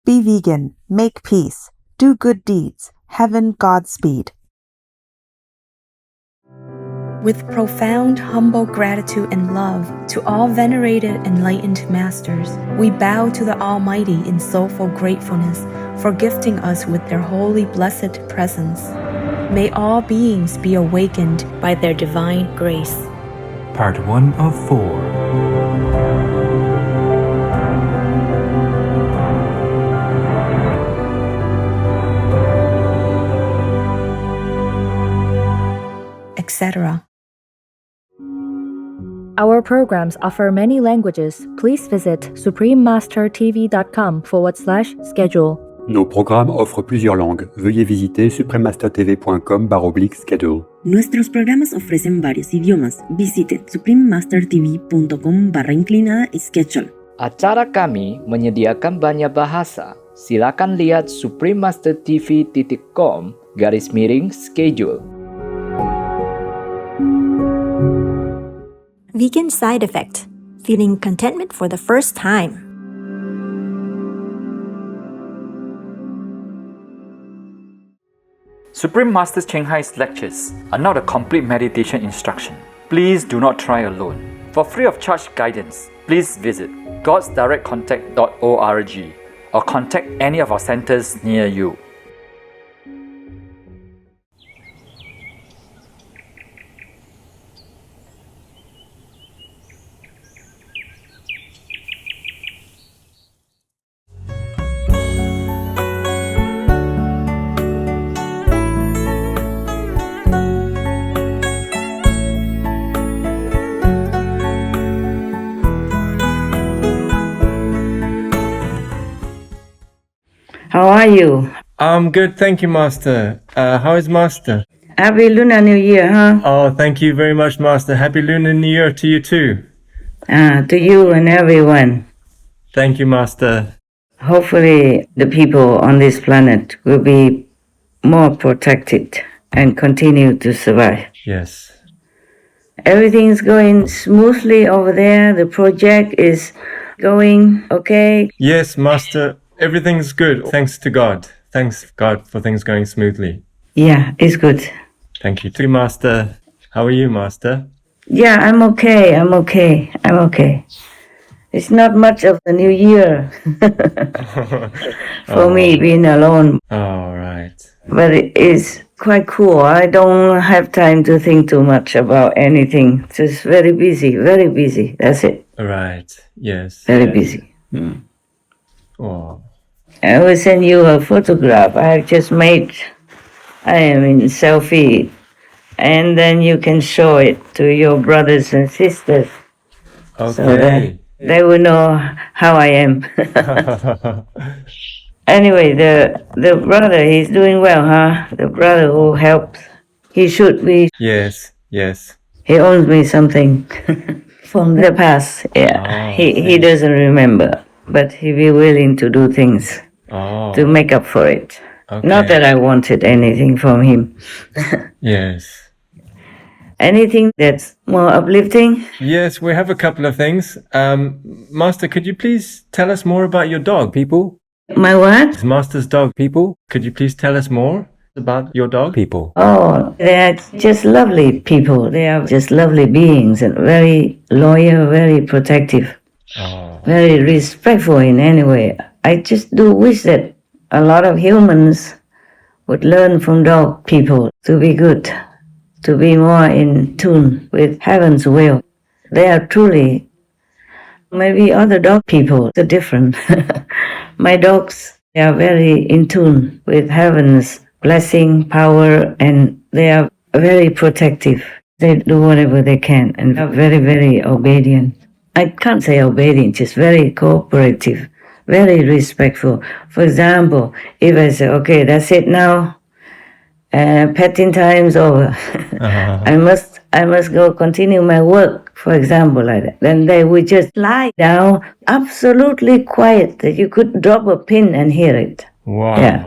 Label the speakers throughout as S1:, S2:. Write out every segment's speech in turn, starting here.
S1: Be vegan, make peace, do good deeds, heaven Godspeed.
S2: With profound, humble gratitude and love to all venerated enlightened masters, we bow to the Almighty in soulful gratefulness for gifting us with their holy blessed presence. May all beings be awakened by their divine grace.
S3: Part 1 of 4.
S2: Etc.
S4: Our programs offer many languages. Please visit suprememastertv.com/schedule.
S5: Nos programmes offrent plusieurs langues. Veuillez visiter suprememastertv.com/schedule.
S6: Nuestros programas ofrecen varios idiomas. Visite suprememastertv.com/schedule.
S7: Acara kami menyediakan banyak bahasa. Silakan lihat suprememastertv.com/schedule.
S8: Vegan side effect: feeling contentment for the first time.
S9: Supreme Master Ching lectures are not a complete meditation instruction. Please do not try alone. For free of charge guidance, please visit godsdirectcontact.org or contact any of our centers near you.
S10: How are you?
S11: I'm good, thank you, Master. How is Master?
S10: Happy Lunar New Year, huh?
S11: Oh, thank you very much, Master. Happy Lunar New Year to you too.
S10: To you and everyone.
S11: Thank you, Master.
S10: Hopefully the people on this planet will be more protected and continue to survive.
S11: Yes.
S10: Everything's going smoothly over there. The project is going okay.
S11: Yes, Master. Everything's good. Thanks to God. Thanks, God, for things going smoothly.
S10: Yeah, it's good.
S11: Thank you too, Master. How are you, Master?
S10: Yeah, I'm okay. It's not much of the new year for me being alone.
S11: All right.
S10: But it is quite cool. I don't have time to think too much about anything. Just very busy. That's it.
S11: Right. Yes.
S10: Very busy.
S11: Oh.
S10: I will send you a photograph I just made. I am in selfie. And then you can show it to your brothers and sisters.
S11: Okay.
S10: So that they will know how I am. Anyway, the brother, he's doing well, huh? The brother who helped, he should be.
S11: Yes.
S10: He owes me something from the past. Yeah, he doesn't remember, but he be willing to do things to make up for it.
S11: Okay.
S10: Not that I wanted anything from him.
S11: Yes.
S10: Anything that's more uplifting?
S11: Yes, we have a couple of things. Master, could you please tell us more about your dog, people?
S10: My what?
S11: Master's dog, people. Could you please tell us more about your dog, people?
S10: Oh, they are just lovely people. They are just lovely beings and very loyal, very protective, very respectful in any way. I just do wish that a lot of humans would learn from dog people to be good, to be more in tune with heaven's will. They are truly, maybe other dog people are different. My dogs, they are very in tune with heaven's blessing, power, and they are very protective. They do whatever they can and are very, very obedient. I can't say obedient, just very cooperative, very respectful. For example, if I say, okay, that's it now, petting time's over. I must go continue my work, for example, like that. Then they would just lie down, absolutely quiet, that you could drop a pin and hear it.
S11: Wow.
S10: Yeah.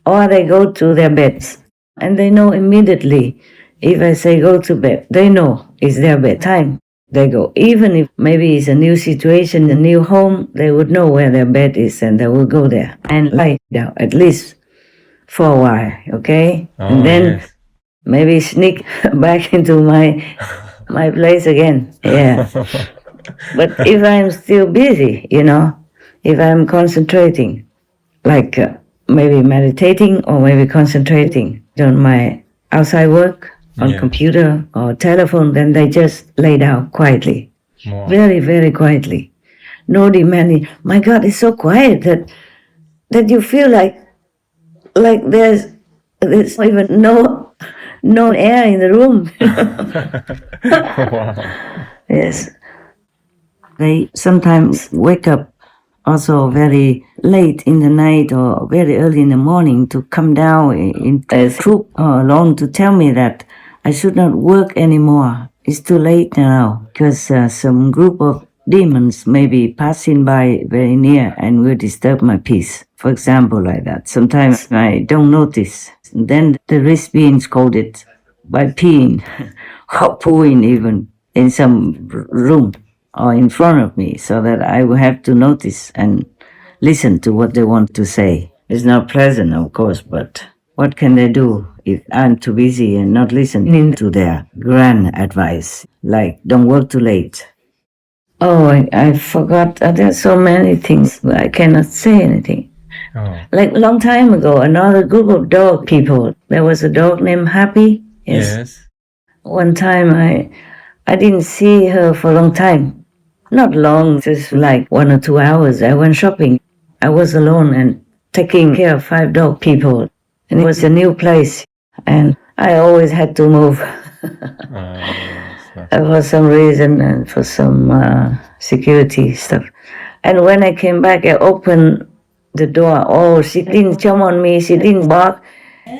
S10: Or they go to their beds, and they know immediately. If I say go to bed, they know it's their bedtime. they go. Even if maybe it's a new situation, a new home, they would know where their bed is and they will go there and lie down at least for a while, okay? And then maybe sneak back into my place again. Yeah. But if I'm still busy, if I'm concentrating, like maybe meditating or maybe concentrating on my outside work, on computer or telephone, then they just lay down quietly. Wow. Very, very quietly. No demanding. My God, it's so quiet that you feel like there's even no air in the room.
S11: Wow.
S10: Yes. They sometimes wake up also very late in the night or very early in the morning to come down in a group or alone to tell me that I should not work anymore. It's too late now because some group of demons may be passing by very near and will disturb my peace. For example, like that. Sometimes I don't notice. Then the risk being scolded by peeing or pooing even in some room or in front of me, so that I will have to notice and listen to what they want to say. It's not pleasant, of course, but what can they do if I'm too busy and not listening to their grand advice, like don't work too late? Oh, I forgot. There's so many things. I cannot say anything. Oh. Like a long time ago, another group of dog people, there was a dog named Happy. Yes. One time I didn't see her for a long time. Not long, just like 1 or 2 hours. I went shopping. I was alone and taking care of 5 dog people. And it was a new place. And I always had to move. For some reason and for some security stuff. And when I came back, I opened the door. Oh, she didn't jump on me. She didn't bark.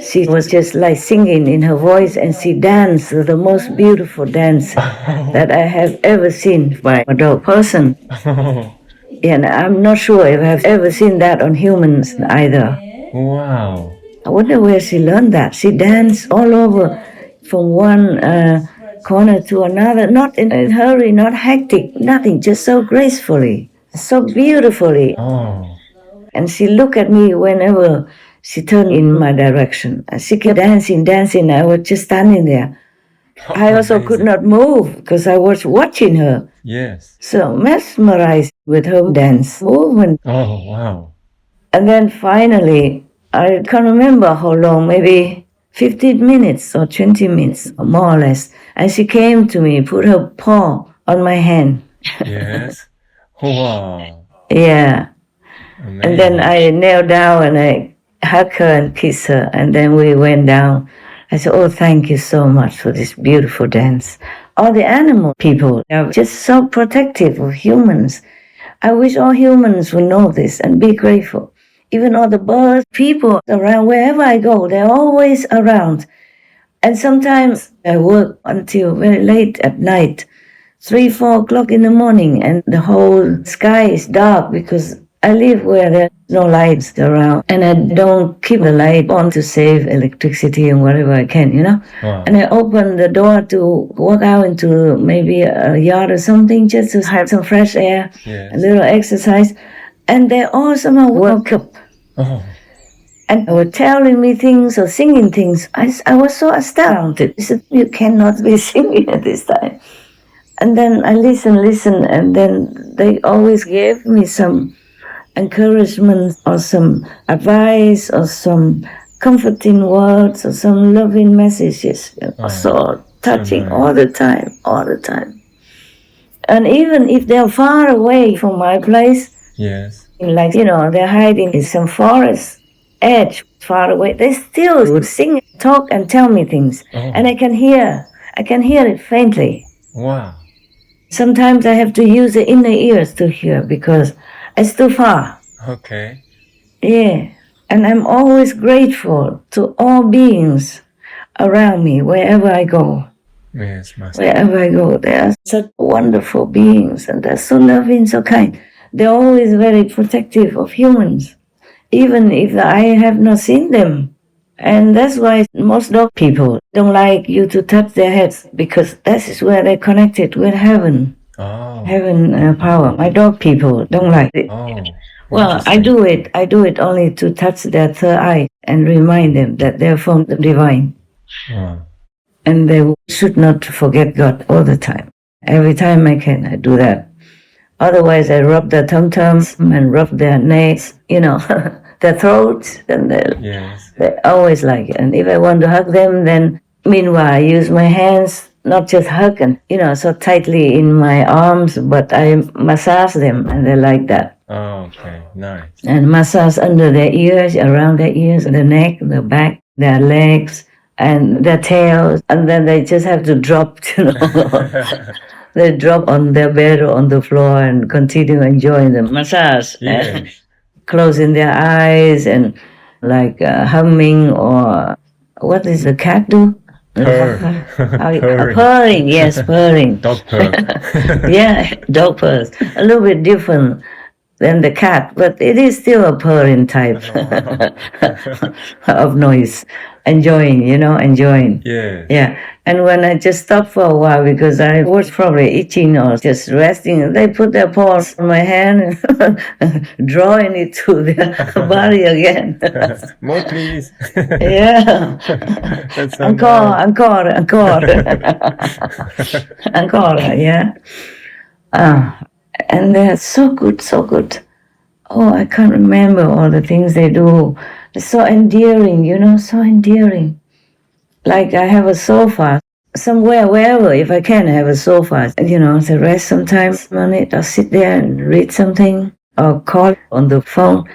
S10: She was just like singing in her voice, and she danced the most beautiful dance that I have ever seen by a dog person. And I'm not sure if I've ever seen that on humans either.
S11: Wow.
S10: I wonder where she learned that. She danced all over from one corner to another, not in a hurry, not hectic, nothing, just so gracefully, so beautifully.
S11: Oh.
S10: And she looked at me whenever she turned in my direction. And she kept dancing. I was just standing there. I also could not move because I was watching her.
S11: Yes.
S10: So mesmerized with her dance movement.
S11: Oh, wow.
S10: And then finally, I can't remember how long, maybe 15 minutes or 20 minutes, or more or less. And she came to me, put her paw on my hand.
S11: Yes. Wow.
S10: Yeah.
S11: Amazing.
S10: And then I knelt down and I hugged her and kissed her. And then we went down. I said, oh, thank you so much for this beautiful dance. All the animal people are just so protective of humans. I wish all humans would know this and be grateful. Even all the birds, people around, wherever I go, they're always around. And sometimes I work until very late at night, 3, 4 o'clock in the morning, and the whole sky is dark because I live where there's no lights around, and I don't keep the light on to save electricity and whatever I can, Wow. And I open the door to walk out into maybe a yard or something just to have some fresh air, yes. A little exercise, and they all somehow woke up. Oh. And they were telling me things or singing things. I was so astounded. I said, you cannot be singing at this time. And then I listen, and then they always gave me some encouragement or some advice or some comforting words or some loving messages. So touching all the time. And even if they're far away from my place,
S11: yes,
S10: like, they're hiding in some forest edge far away, they still would sing, talk, and tell me things. Oh. And I can hear it faintly.
S11: Wow.
S10: Sometimes I have to use the inner ears to hear because it's too far.
S11: Okay.
S10: Yeah. And I'm always grateful to all beings around me, wherever I go.
S11: Yes, Master.
S10: Wherever I go, they are such wonderful beings and they're so loving, so kind. They're always very protective of humans. Even if I have not seen them, And that's why most dog people don't like you to touch their heads, because that is where they're connected with heaven.
S11: Oh.
S10: Heaven power. My dog people don't like it.
S11: Oh.
S10: Well, I do it. I do it only to touch their third eye and remind them that they're from the divine.
S11: Oh.
S10: And they should not forget God all the time. Every time I can, I do that. Otherwise, I rub their tum-tums and rub their necks, their throats, and they always like it. And if I want to hug them, then meanwhile, I use my hands, not just hug and, so tightly in my arms, but I massage them, and they like that.
S11: Oh, okay. Nice.
S10: And massage under their ears, around their ears, the neck, the back, their legs, and their tails. And then they just have to drop, They drop on their bed or on the floor and continue enjoying the massage.
S11: Yes.
S10: Closing their eyes and like humming, or what does the cat do?
S11: Purr.
S10: Purring, yes, purring.
S11: Dog purr.
S10: Yeah, dog purrs. A little bit different than the cat, but it is still a purring type of noise. Enjoying.
S11: Yeah.
S10: Yeah. And when I just stop for a while because I was probably itching or just resting, they put their paws on my hand and drawing it to their body again.
S11: More, please.
S10: Yeah.
S11: That's so
S10: Encore,
S11: nice.
S10: encore, yeah. And they're so good, so good. Oh, I can't remember all the things they do. They're so endearing, so endearing. Like I have a sofa somewhere, wherever, if I can have a sofa, to rest sometimes on it, or sit there and read something, or call on the phone.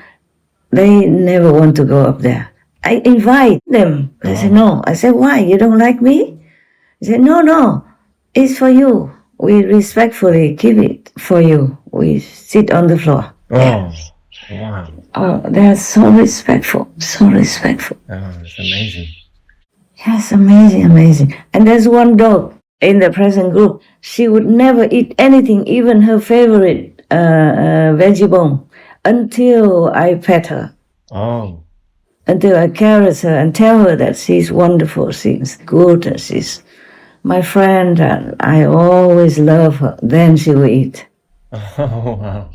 S10: They never want to go up there. I invite them. They say, no. I say, why? You don't like me? They say, no, it's for you. We respectfully give it for you. We sit on the floor.
S11: Oh,
S10: yeah.
S11: wow.
S10: Oh, they're so respectful, so respectful.
S11: Oh, it's amazing.
S10: Yes, amazing. And there's one dog in the present group. She would never eat anything, even her favorite veggie bone, until I pet her.
S11: Oh.
S10: Until I caress her and tell her that she's wonderful, she's good, and she's my friend, and I always love her. Then she will eat.
S11: Oh, wow.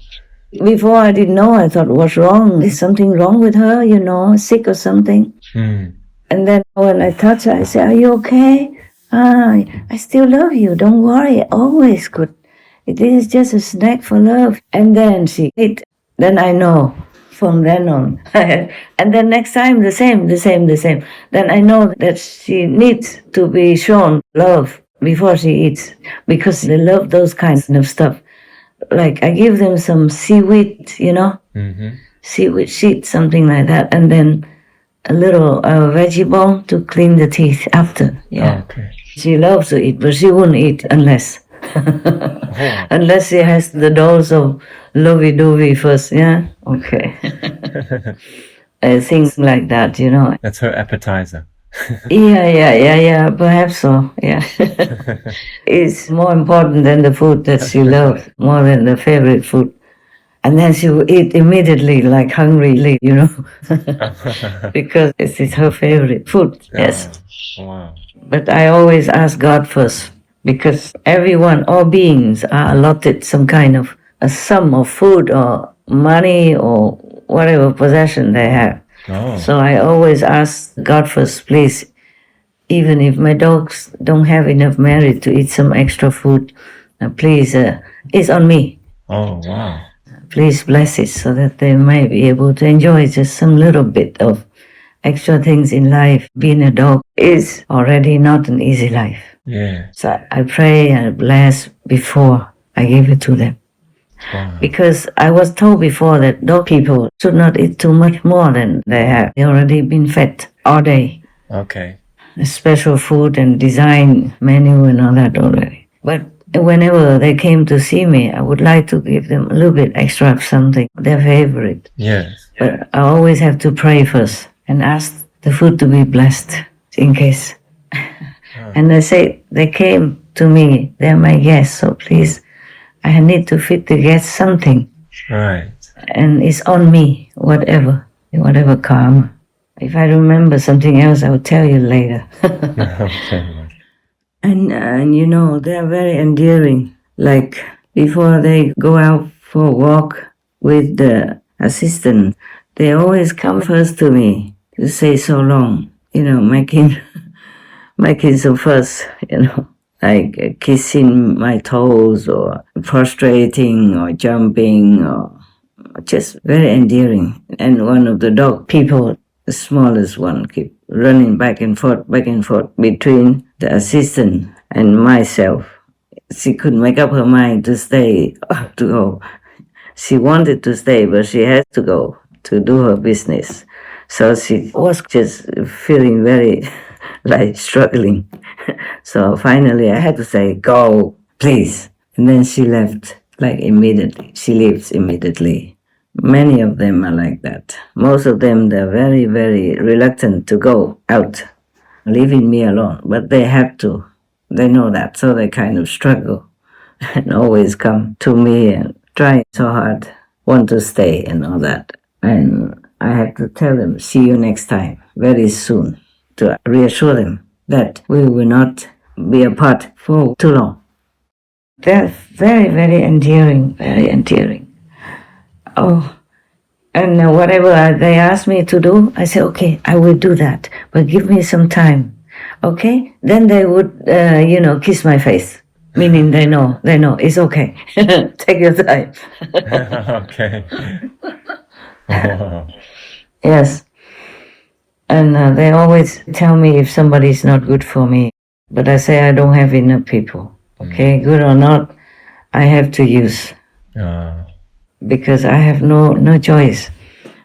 S10: Before I didn't know, I thought, what's wrong? Is something wrong with her, sick or something? And then when I touch her, I say, are you okay? I still love you. Don't worry. Always good. It is just a snack for love. And then she ate. Then I know from then on. And then next time, the same. Then I know that she needs to be shown love before she eats, because they love those kinds of stuff. Like I give them some seaweed, seaweed sheet, something like that, and then a little veggie bone to clean the teeth after. Yeah.
S11: Oh, okay.
S10: She loves to eat, but she won't eat unless unless she has the dose of lovey-dovey first. Yeah. Okay. Things like that,
S11: That's her appetizer.
S10: Yeah. Perhaps so. Yeah. It's more important than the food that she loves, more than the favorite food. And then she will eat immediately, like hungrily, because it is her favorite food. Yes.
S11: Oh, wow.
S10: But I always ask God first, because everyone, all beings, are allotted some kind of a sum of food or money or whatever possession they have.
S11: Oh.
S10: So I always ask God first, please, even if my dogs don't have enough merit to eat some extra food, please, it's on me.
S11: Oh, wow.
S10: Please bless it so that they might be able to enjoy just some little bit of extra things in life. Being a dog is already not an easy life.
S11: Yeah.
S10: So I pray and bless before I give it to them.
S11: Wow.
S10: Because I was told before that dog people should not eat too much more than they have. They already been fed all day.
S11: Okay.
S10: Special food and design menu and all that already. But whenever they came to see me, I would like to give them a little bit extra of something, their favorite.
S11: Yes.
S10: But I always have to pray first and ask the food to be blessed in case. And they say, they came to me, they're my guests, so please, I need to feed the guests something.
S11: Right.
S10: And it's on me, whatever karma. If I remember something else, I will tell you later.
S11: Okay.
S10: And you know, they're very endearing. Like before they go out for a walk with the assistant, they always come first to me to say so long, you know, making some fuss, you know, like kissing my toes or prostrating or jumping or just very endearing. And one of the dog people, the smallest one, keep running back and forth between the assistant and myself. She couldn't make up her mind to stay, to go. She wanted to stay, but she had to go to do her business. So she was just feeling very like struggling. So finally I had to say, go, please. And then she left like immediately. She leaves immediately. Many of them are like that. Most of them, they're very, very reluctant to go out, leaving me alone. But they have to. They know that, so they kind of struggle and always come to me and try so hard, want to stay and all that. And I have to tell them, see you next time, very soon, to reassure them that we will not be apart for too long. They're very, very endearing, very endearing. Oh, and whatever they ask me to do, I say, okay, I will do that, but give me some time, okay? Then they would, kiss my face, meaning they know, it's okay. Take your time.
S11: Okay. Wow.
S10: Yes. And they always tell me if somebody's not good for me. But I say I don't have enough people. Okay, good or not, I have to use. Because I have no choice.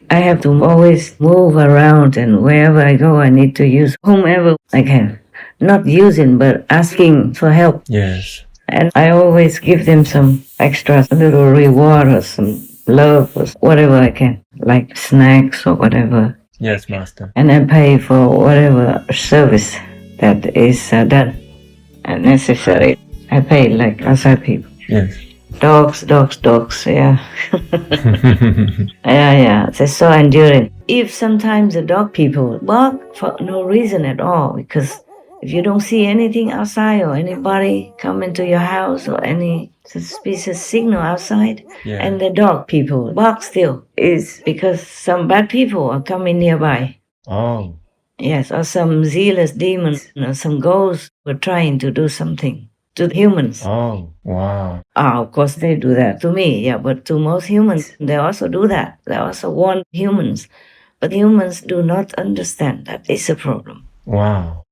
S10: I have to always move around, and wherever I go, I need to use whomever I can. Not using, but asking for help.
S11: Yes.
S10: And I always give them some extra little reward or some love or whatever I can, like snacks or whatever.
S11: Yes, Master.
S10: And I pay for whatever service that is done and necessary. I pay like outside people.
S11: Yes.
S10: Dogs, yeah. Yeah, they're so enduring. If sometimes the dog people bark for no reason at all, because if you don't see anything outside or anybody come into your house or any suspicious signal outside, and the dog people bark still, is because some bad people are coming nearby.
S11: Oh.
S10: Yes, or some zealous demons or some ghosts were trying to do something to humans.
S11: Oh, wow.
S10: Of course they do that to me, yeah, but to most humans, they also do that. They also warn humans. But humans do not understand that it's a problem.
S11: Wow.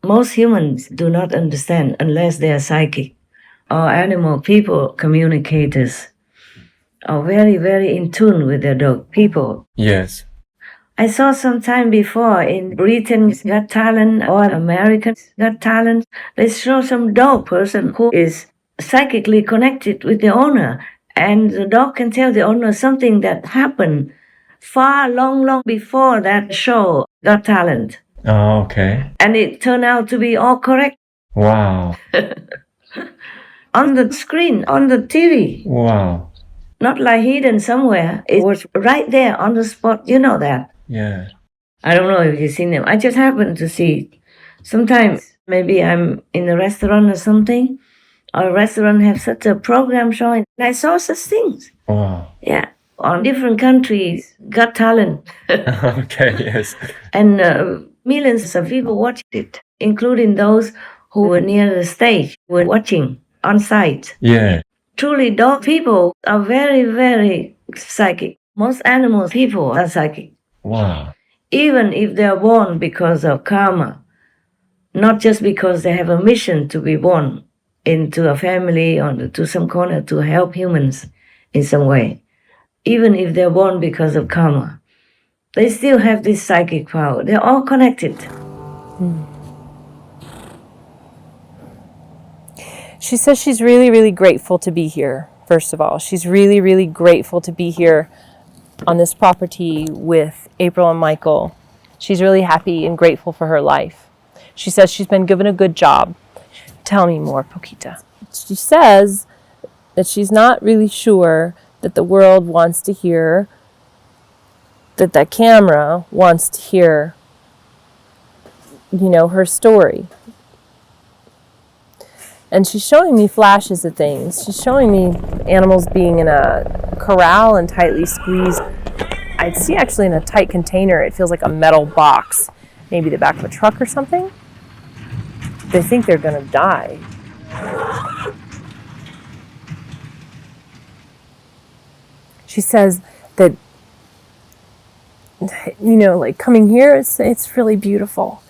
S10: Most humans do not understand unless they are psychic. Or animal people, communicators, are very, very in tune with their dog people.
S11: Yes.
S10: I saw some time before in Britain's Got Talent or American's Got Talent, they show some dog person who is psychically connected with the owner. And the dog can tell the owner something that happened far long before that show Got Talent.
S11: Oh, okay.
S10: And it turned out to be all correct.
S11: Wow.
S10: On the screen, on the TV.
S11: Wow.
S10: Not like hidden somewhere. It was right there on the spot. You know that.
S11: Yeah.
S10: I don't know if you've seen them. I just happened to see it. Sometimes maybe I'm in a restaurant or something, or a restaurant have such a program showing. I saw such things.
S11: Wow.
S10: Yeah. On different countries, Got Talent.
S11: Okay, yes.
S10: And millions of people watched it, including those who were near the stage, were watching on site.
S11: Yeah.
S10: Truly, dog people are very, very psychic. Most animal people are psychic.
S11: Wow.
S10: Even if they are born because of karma, not just because they have a mission to be born into a family or to some corner to help humans in some way. Even if they're born because of karma, they still have this psychic power. They're all connected.
S12: She says she's really, really grateful to be here, first of all. She's really, really grateful to be here on this property with April and Michael. She's really happy and grateful for her life. She says she's been given a good job. Tell me more, Poquita. She says that she's not really sure that the world wants to hear that camera wants to hear, her story. And she's showing me flashes of things. She's showing me animals being in a corral and tightly squeezed. I see actually in a tight container, it feels like a metal box, maybe the back of a truck or something. They think they're gonna die. She says that, like coming here, it's really beautiful.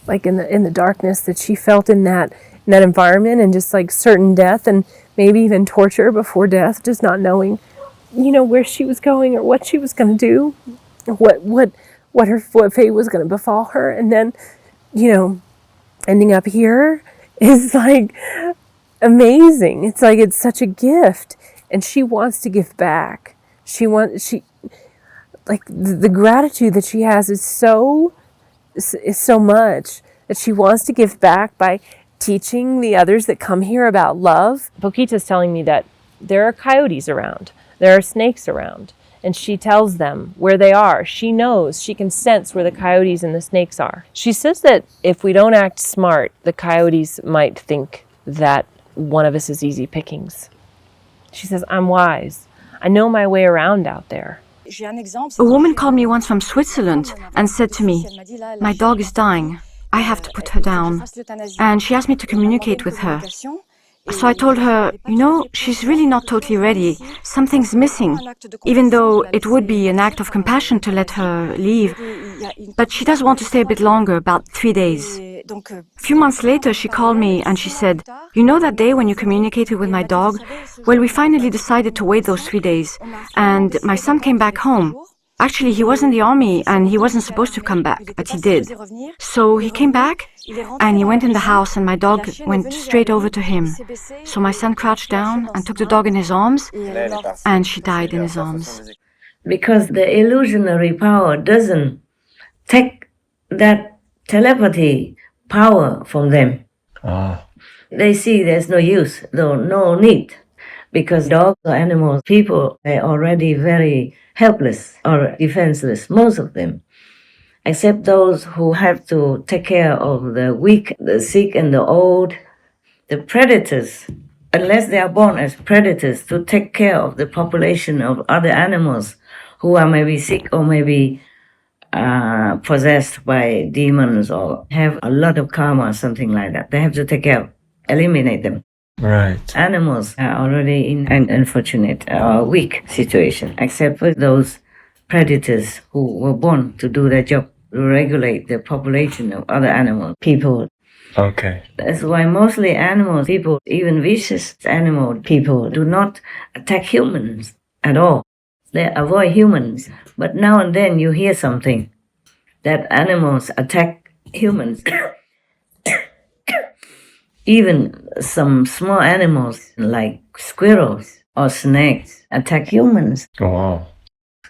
S12: Like in the darkness that she felt in that environment, and just like certain death and maybe even torture before death, just not knowing, where she was going or what she was going to do, or what fate was going to befall her, and then, ending up here is like amazing. It's like it's such a gift, and she wants to give back. The gratitude that she has is so much that she wants to give back by teaching the others that come here about love. Poquita's telling me that there are coyotes around, there are snakes around, and she tells them where they are. She knows, she can sense where the coyotes and the snakes are. She says that if we don't act smart, the coyotes might think that one of us is easy pickings. She says, I'm wise. I know my way around out there.
S13: A woman called me once from Switzerland and said to me, my dog is dying. I have to put her down. And she asked me to communicate with her. So I told her, she's really not totally ready. Something's missing, even though it would be an act of compassion to let her leave. But she does want to stay a bit longer, about 3 days. A few months later, she called me and she said, that day when you communicated with my dog? Well, we finally decided to wait those 3 days. And my son came back home. Actually, he was in the army and he wasn't supposed to come back, but he did. So he came back and he went in the house and my dog went straight over to him. So my son crouched down and took the dog in his arms and she died in his arms.
S10: Because the illusionary power doesn't take that telepathy power from them. They see there's no use, no need. Because dogs or animals, people, they're already very helpless or defenseless, most of them. Except those who have to take care of the weak, the sick, and the old, the predators, unless they are born as predators to take care of the population of other animals who are maybe sick or maybe possessed by demons or have a lot of karma or something like that. They have to take care of, eliminate them.
S11: Right.
S10: Animals are already in an unfortunate or weak situation, except for those predators who were born to do their job, to regulate the population of other animals, people.
S11: Okay.
S10: That's why mostly animals, people, even vicious animal people, do not attack humans at all. They avoid humans. But now and then you hear something that animals attack humans. Even some small animals like squirrels or snakes attack humans.
S11: Oh, wow.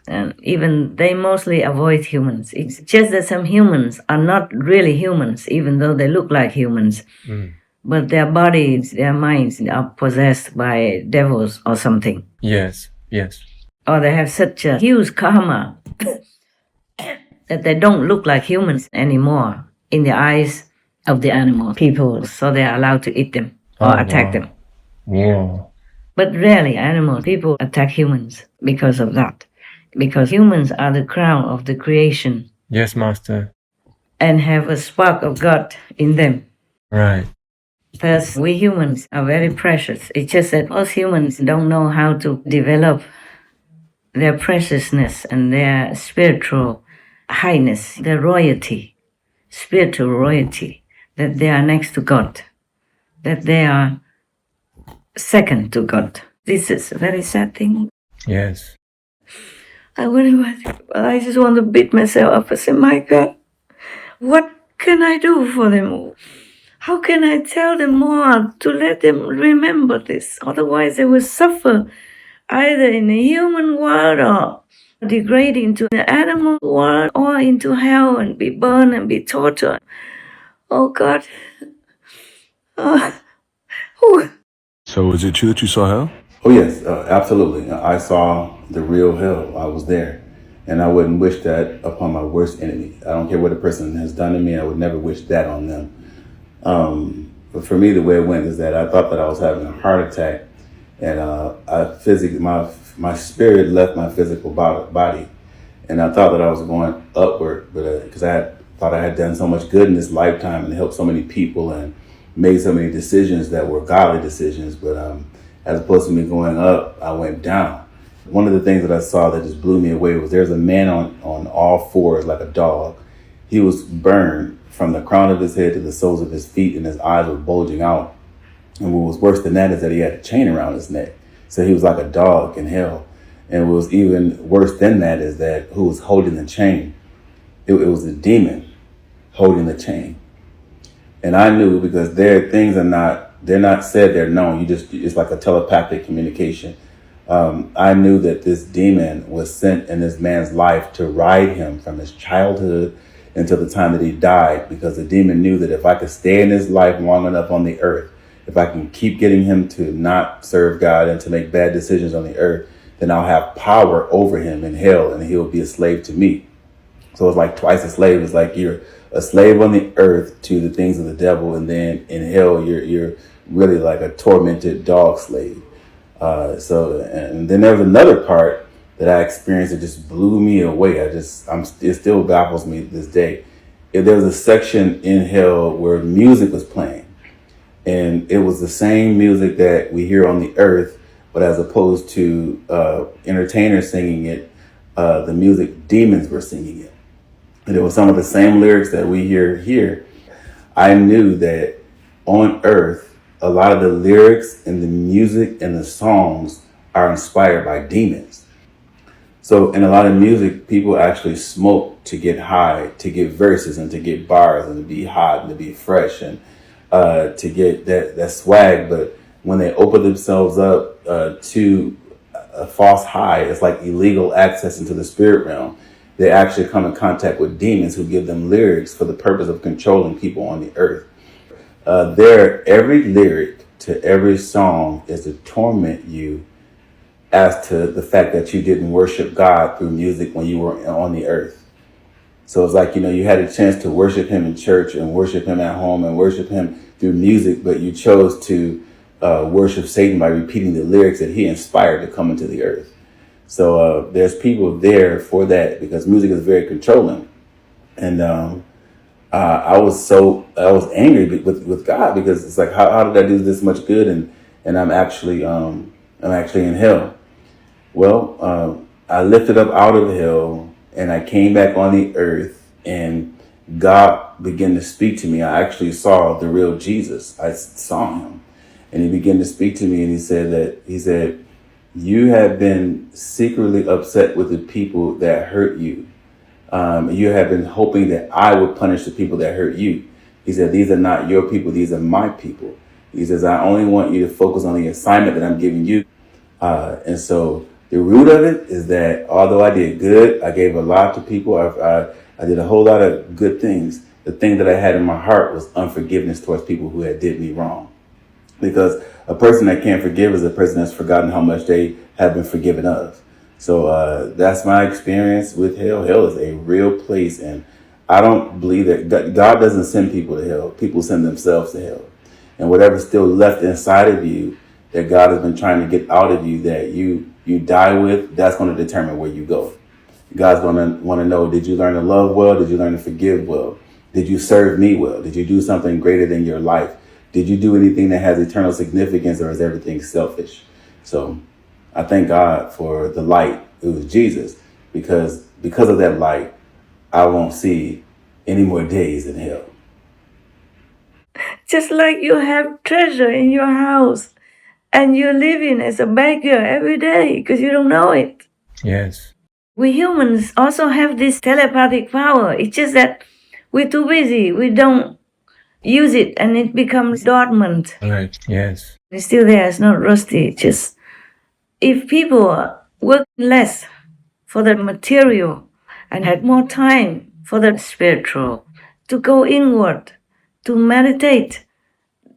S10: And even they mostly avoid humans. It's just that some humans are not really humans, even though they look like humans. But their bodies, their minds are possessed by devils or something.
S11: Yes.
S10: Or they have such a huge karma that they don't look like humans anymore in the eyes of the animal people, so they are allowed to eat them or attack them.
S11: Yeah.
S10: But rarely animal people attack humans because of that. Because humans are the crown of the creation.
S11: Yes, Master.
S10: And have a spark of God in them.
S11: Right.
S10: Thus, we humans are very precious. It's just that most humans don't know how to develop their preciousness and their spiritual highness, their royalty, spiritual royalty. That they are next to God, that they are second to God. This is a very sad thing.
S11: Yes.
S10: I just want to beat myself up and say, my God, what can I do for them? How can I tell them more to let them remember this? Otherwise they will suffer either in the human world or degrade into the animal world or into hell and be burned and be tortured. Oh God.
S14: So is it true that you saw hell? Oh, yes, absolutely. I saw the real hell. I was there. And I wouldn't wish that upon my worst enemy. I don't care what a person has done to me. I would never wish that on them. But for me, the way it went is that I thought that I was having a heart attack. And my spirit left my physical body. And I thought that I was going upward, but because thought I had done so much good in this lifetime and helped so many people and made so many decisions that were godly decisions. But as opposed to me going up, I went down. One of the things that I saw that just blew me away was there's a man on all fours like a dog. He was burned from the crown of his head to the soles of his feet, and his eyes were bulging out. And what was worse than that is that he had a chain around his neck. So he was like a dog in hell. And what was even worse than that is that who was holding the chain? It was a demon holding the chain. And I knew, because they're not said, they're known. It's like a telepathic communication. I knew that this demon was sent in this man's life to ride him from his childhood until the time that he died, because the demon knew that if I could stay in his life long enough on the earth, if I can keep getting him to not serve God and to make bad decisions on the earth, then I'll have power over him in hell and he'll be a slave to me. So it's like twice a slave. It's like you're a slave on the earth to the things of the devil, and then in hell you're really like a tormented dog slave. And then there was another part that I experienced that just blew me away. It still baffles me to this day. There was a section in hell where music was playing, and it was the same music that we hear on the earth, but as opposed to entertainers singing it, the music demons were singing it. And it was some of the same lyrics that we hear here. I knew that on earth, a lot of the lyrics and the music and the songs are inspired by demons. So in a lot of music, people actually smoke to get high, to get verses and to get bars and to be hot and to be fresh and to get that swag. But when they open themselves up to a false high, it's like illegal access into the spirit realm. They actually come in contact with demons who give them lyrics for the purpose of controlling people on the earth. Every lyric to every song is to torment you as to the fact that you didn't worship God through music when you were on the earth. So it's like, you had a chance to worship him in church and worship him at home and worship him through music, but you chose to worship Satan by repeating the lyrics that he inspired to come into the earth. So there's people there for that, because music is very controlling. And I was angry with God, because it's like, how did I do this much good and I'm actually in hell? Well, I lifted up out of hell and I came back on the earth, and God began to speak to me. I actually saw the real Jesus. I saw him, and he began to speak to me, and he said, you have been secretly upset with the people that hurt you. You have been hoping that I would punish the people that hurt you. He said, these are not your people. These are my people. He says, I only want you to focus on the assignment that I'm giving you. And so the root of it is that although I did good, I gave a lot to people. I did a whole lot of good things. The thing that I had in my heart was unforgiveness towards people who had did me wrong. Because a person that can't forgive is a person that's forgotten how much they have been forgiven of. So that's my experience with hell. Hell is a real place, and I don't believe that God doesn't send people to hell. People send themselves to hell. And whatever's still left inside of you that God has been trying to get out of you, that you die with, that's going to determine where you go. God's going to want to know, did you learn to love well? Did you learn to forgive well? Did you serve me well? Did you do something greater than your life? Did you do anything that has eternal significance, or is everything selfish? So I thank God for the light. It was Jesus, because of that light, I won't see any more days in hell.
S10: Just like you have treasure in your house and you're living as a beggar every day because you don't know it.
S11: Yes.
S10: We humans also have this telepathic power. It's just that we're too busy. We don't use it, and it becomes dormant.
S11: Right. Yes.
S10: It's still there. It's not rusty. Just if people work less for the material and had more time for the spiritual, to go inward, to meditate,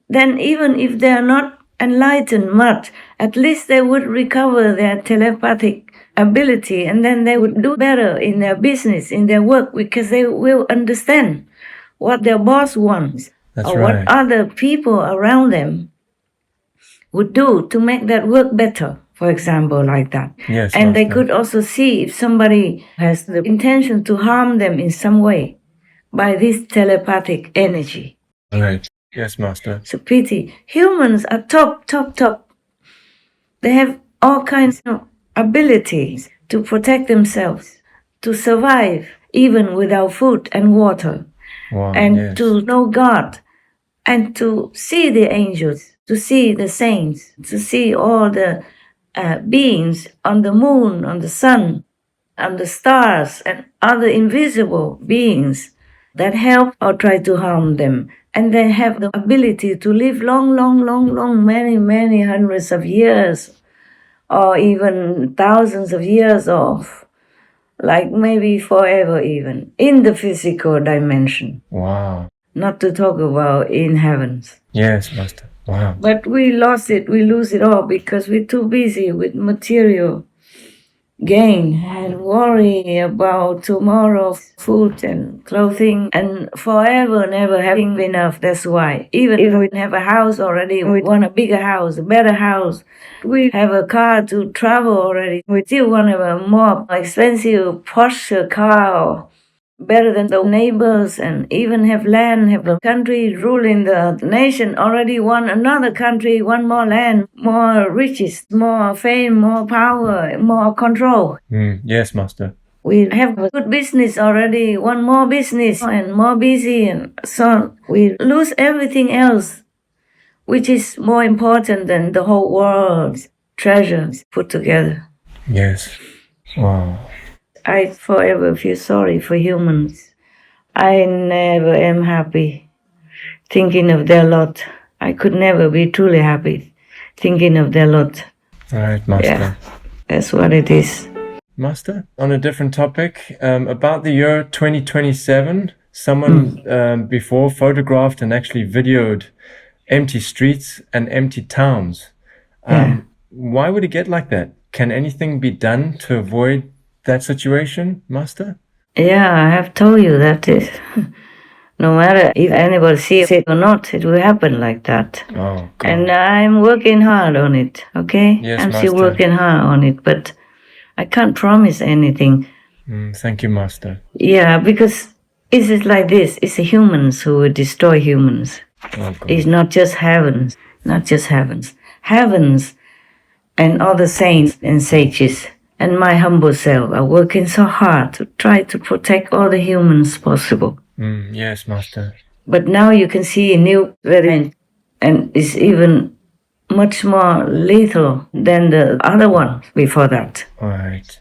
S10: then even if they are not enlightened much, at least they would recover their telepathic ability, and then they would do better in their business, in their work, because they will understand what their boss wants.
S11: That's
S10: or
S11: right.
S10: what other people around them would do to make that work better, for example, like that.
S11: Yes,
S10: and they
S11: Master.
S10: could also see if somebody has the intention to harm them in some way by this telepathic energy.
S11: Right. Yes, Master.
S10: It's a pity. Humans are top. They have all kinds of abilities to protect themselves, to survive even without food and water,
S11: Wow,
S10: and
S11: yes.
S10: to know God, and to see the angels, to see the saints, to see all the beings on the moon, on the sun, on the stars, and other invisible beings that help or try to harm them. And they have the ability to live long, many hundreds of years, or even thousands of years off, like maybe forever even, in the physical dimension.
S11: Wow.
S10: Not to talk about in heavens.
S11: Yes, Master. Wow.
S10: But we lost it, we lose it all because we're too busy with material gain and worry about tomorrow's food and clothing and forever never having enough. That's why even if we have a house already, we want a bigger house, a better house. We have a car to travel already. We still want to have a more expensive Porsche car, better than the neighbors, and even have land, have a country ruling the nation. Already want another country, want more land, more riches, more fame, more power, more control.
S11: Yes, Master.
S10: We have a good business already, want more business and more busy, and so we lose everything else, which is more important than the whole world's treasures put together.
S11: Yes. Wow.
S10: I forever feel sorry for humans. I never am happy thinking of their lot. I could never be truly happy thinking of their lot.
S11: Right, Master.
S10: Yeah, that's what it is.
S11: Master, on a different topic, about the year 2027, someone before photographed and actually videoed empty streets and empty towns. Why would it get like that? Can anything be done to avoid that situation, Master?
S10: Yeah, I have told you that is. No matter if anybody sees it or not, it will happen like that.
S11: Oh, God.
S10: And I'm working hard on it, okay?
S11: Yes,
S10: I'm still
S11: Master.
S10: working hard on it, but I can't promise anything.
S11: Thank you, Master.
S10: Yeah, because it's like this. It's the humans who will destroy humans.
S11: Oh, God.
S10: It's not just heavens, not just heavens. Heavens and all the saints and sages and my humble self are working so hard to try to protect all the humans possible.
S11: Yes, Master.
S10: But now you can see a new variant, and it's even much more lethal than the other one before that.
S11: All right.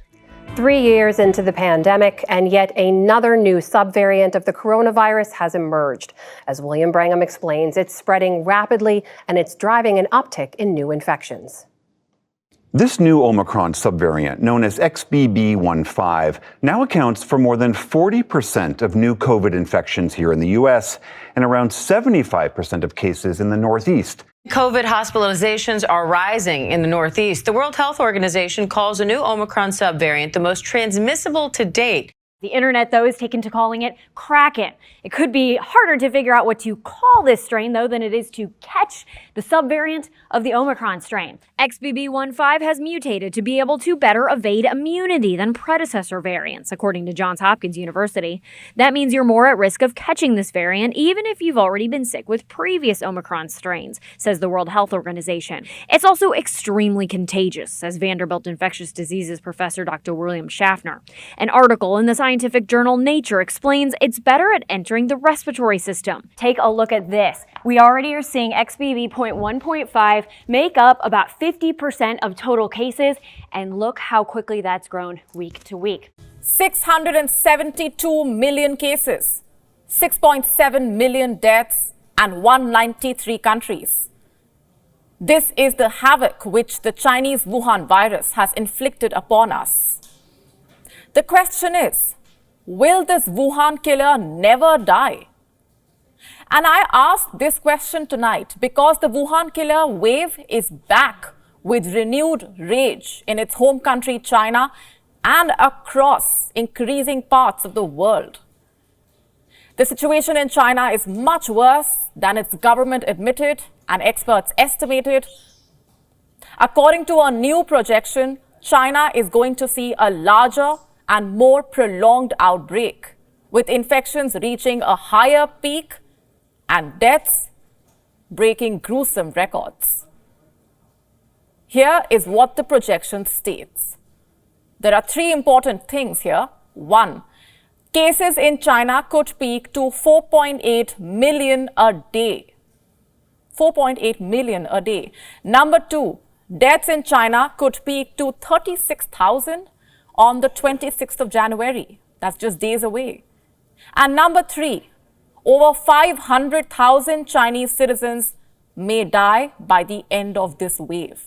S15: 3 years into the pandemic, and yet another new subvariant of the coronavirus has emerged. As William Brangham explains, it's spreading rapidly, and it's driving an uptick in new infections.
S16: This new Omicron subvariant, known as XBB.1.5, now accounts for more than 40% of new COVID infections here in the U.S. and around 75% of cases in the Northeast.
S17: COVID hospitalizations are rising in the Northeast. The World Health Organization calls a new Omicron subvariant the most transmissible to date.
S18: The internet, though, is taken to calling it Kraken. It could be harder to figure out what to call this strain, though, than it is to catch the subvariant of the Omicron strain. XBB.1.5 has mutated to be able to better evade immunity than predecessor variants, according to Johns Hopkins University. That means you're more at risk of catching this variant, even if you've already been sick with previous Omicron strains, says the World Health Organization. It's also extremely contagious, says Vanderbilt infectious diseases professor Dr. William Schaffner. An article in the scientific journal Nature explains it's better at entering the respiratory system. Take a look at this. We already are seeing XBB.1.5 make up about 50% of total cases, and look how quickly that's grown week to week.
S19: 672 million cases, 6.7 million deaths, and 193 countries. This is the havoc which the Chinese Wuhan virus has inflicted upon us. The question is, will this Wuhan killer never die? And I ask this question tonight because the Wuhan killer wave is back with renewed rage in its home country, China, and across increasing parts of the world. The situation in China is much worse than its government admitted and experts estimated. According to a new projection, China is going to see a larger and more prolonged outbreak, with infections reaching a higher peak and deaths breaking gruesome records. Here is what the projection states. There are three important things here. One, cases in China could peak to 4.8 million a day. 4.8 million a day. Number two, deaths in China could peak to 36,000 on the 26th of January. That's just days away. And number three, over 500,000 Chinese citizens may die by the end of this wave.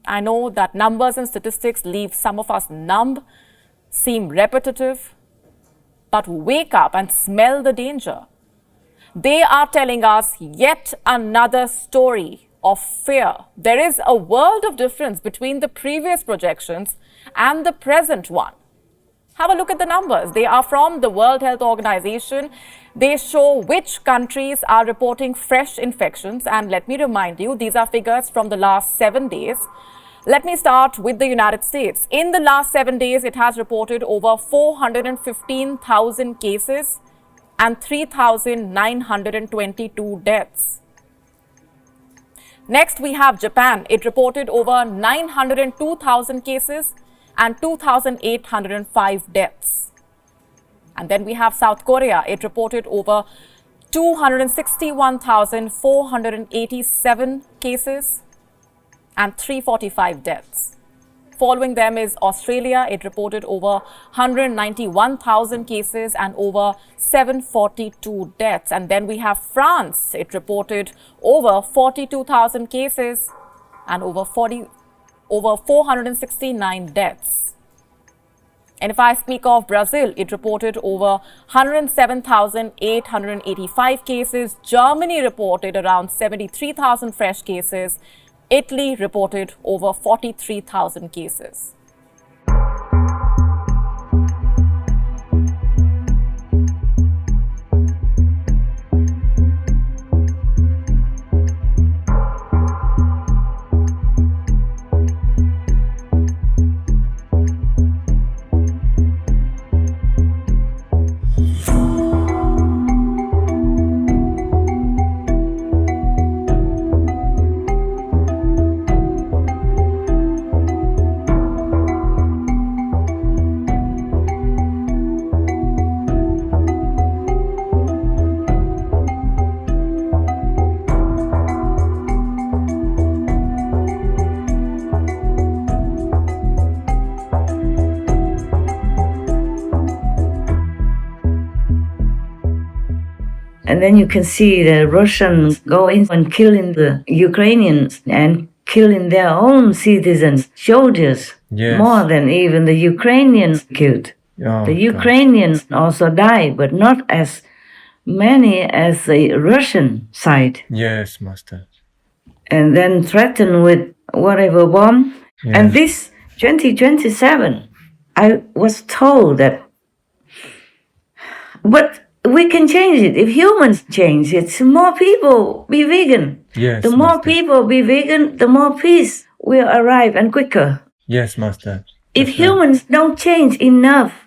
S19: I know that numbers and statistics leave some of us numb, seem repetitive, but wake up and smell the danger. They are telling us yet another story of fear. There is a world of difference between the previous projections and the present one. Have a look at the numbers. They are from the World Health Organization. They show which countries are reporting fresh infections. And let me remind you, these are figures from the last 7 days. Let me start with the United States. In the last 7 days, it has reported over 415,000 cases and 3,922 deaths. Next, we have Japan. It reported over 902,000 cases and 2,805 deaths. And then we have South Korea. It reported over 261,487 cases and 345 deaths. Following them is Australia. It reported over 191,000 cases and over 742 deaths. And then we have France. It reported over 42,000 cases and over 469 deaths. And if I speak of Brazil, it reported over 107,885 cases. Germany reported around 73,000 fresh cases. Italy reported over 43,000 cases.
S10: And then you can see the Russians go in and killing the Ukrainians and killing their own citizens, soldiers, more than even the Ukrainians killed. The Ukrainians also died, but not as many as the Russian side.
S11: Yes, Master.
S10: And then threatened with whatever bomb.
S11: Yes.
S10: And this 2027, I was told that, but we can change it. If humans change it, more people be vegan.
S11: Yes,
S10: the more people be vegan, the more peace will arrive and quicker.
S11: Yes, Master.
S10: If humans don't change enough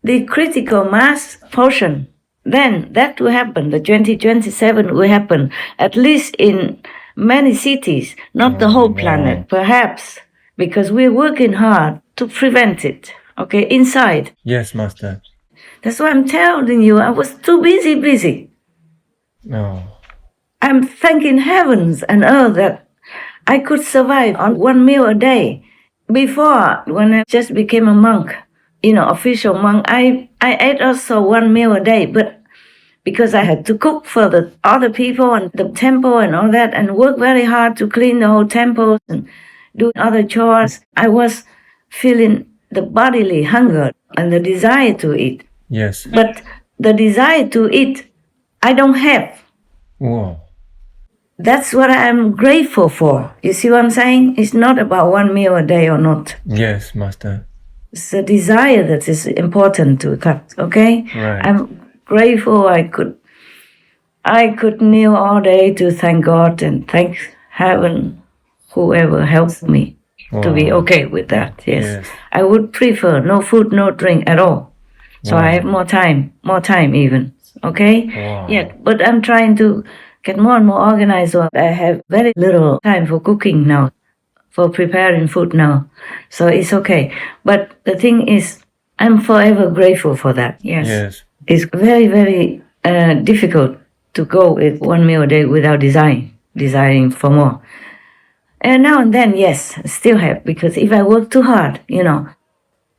S10: the critical mass portion, then that will happen. The 2027 will happen, at least in many cities, not the whole planet, perhaps, because we're working hard to prevent it, okay, inside.
S11: Yes, Master.
S10: That's why I'm telling you, I was too busy.
S11: No.
S10: I'm thanking heavens and earth that I could survive on 1 meal a day. Before, when I just became a monk, official monk, I ate also 1 meal a day, but because I had to cook for the other people and the temple and all that, and work very hard to clean the whole temple and do other chores, I was feeling the bodily hunger and the desire to eat.
S11: Yes.
S10: But the desire to eat, I don't have.
S11: Whoa.
S10: That's what I'm grateful for. You see what I'm saying? It's not about one meal a day or not.
S11: Yes, Master.
S10: It's the desire that is important to cut, okay?
S11: Right.
S10: I'm grateful I could kneel all day to thank God and thank heaven, whoever helped me to be okay with that, yes. I would prefer no food, no drink at all. So I have more time even, okay?
S11: Wow.
S10: Yeah, but I'm trying to get more and more organized, so I have very little time for cooking now, for preparing food now. So it's okay. But the thing is, I'm forever grateful for that, yes. It's very, very difficult to go with one meal a day without desiring for more. And now and then, yes, I still have, because if I work too hard,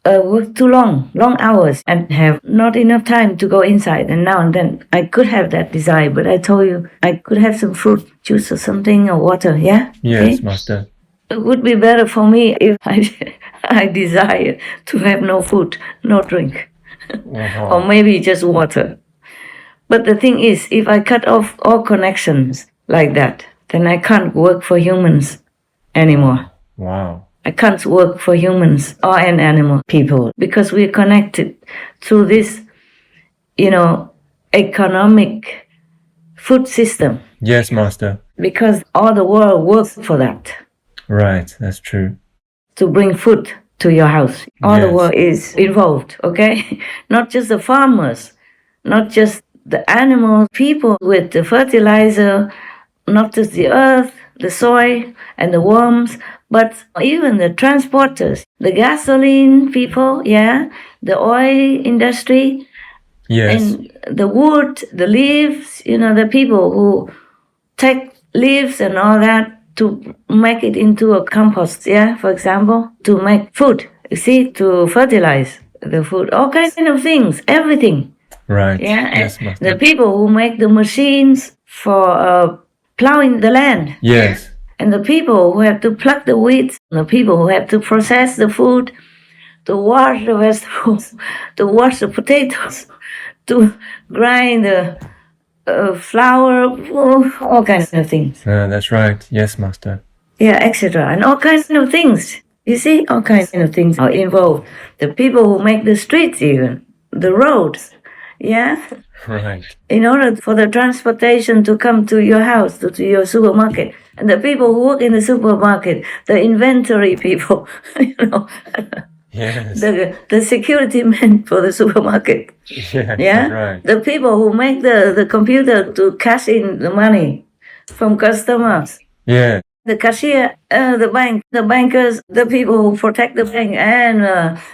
S10: work too long hours and have not enough time to go inside, and now and then I could have that desire, but I told you I could have some fruit juice or something or water, yeah?
S11: Yes,
S10: Okay?
S11: Master.
S10: It would be better for me if I desire to have no food, no drink, or maybe just water. But the thing is, if I cut off all connections like that, then I can't work for humans anymore.
S11: Wow.
S10: I can't work for humans or an animal people, because we're connected through this, economic food system.
S11: Yes, Master.
S10: Because all the world works for that.
S11: Right, that's true.
S10: To bring food to your house. All the world is involved, okay? Not just the farmers, not just the animals, people with the fertilizer, not just the earth, the soil, and the worms, but even the transporters, the gasoline people, the oil industry, and the wood, the leaves, the people who take leaves and all that to make it into a compost, for example, to make food, to fertilize the food, all kinds of things, everything.
S11: Right.
S10: Yes, the people who make the machines for plowing the land.
S11: Yes.
S10: And the people who have to pluck the weeds, the people who have to process the food, to wash the vegetables, to wash the potatoes, to grind the flour, all kinds of things.
S11: That's right. Yes, Master.
S10: Yeah, etc. And all kinds of things. You see, all kinds of things are involved. The people who make the streets even, the roads,
S11: Right.
S10: in order for the transportation to come to your house, to your supermarket. And the people who work in the supermarket, the inventory people,
S11: Yes.
S10: the security men for the supermarket.
S11: That's right.
S10: The people who make the computer to cash in the money from customers.
S11: Yeah.
S10: The cashier, the bank, the bankers, the people who protect the bank, and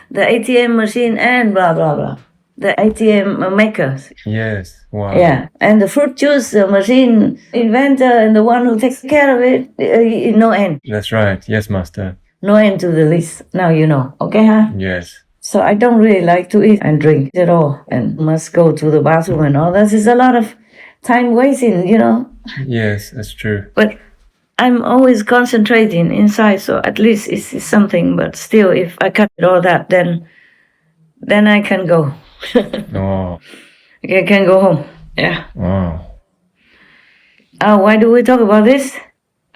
S10: the ATM machine, and blah, blah, blah. The ATM makers.
S11: Yes. Wow.
S10: Yeah. And the fruit juice machine inventor and the one who takes care of it, no end.
S11: That's right. Yes, Master.
S10: No end to the list. Now you know. Okay, huh?
S11: Yes.
S10: So I don't really like to eat and drink at all, and must go to the bathroom and all that. It's a lot of time wasting,
S11: Yes, that's true.
S10: But I'm always concentrating inside, so at least it's something. But still, if I cut all that, then I can go.
S11: Oh.
S10: I can go home. Yeah.
S11: Wow.
S10: Why do we talk about this?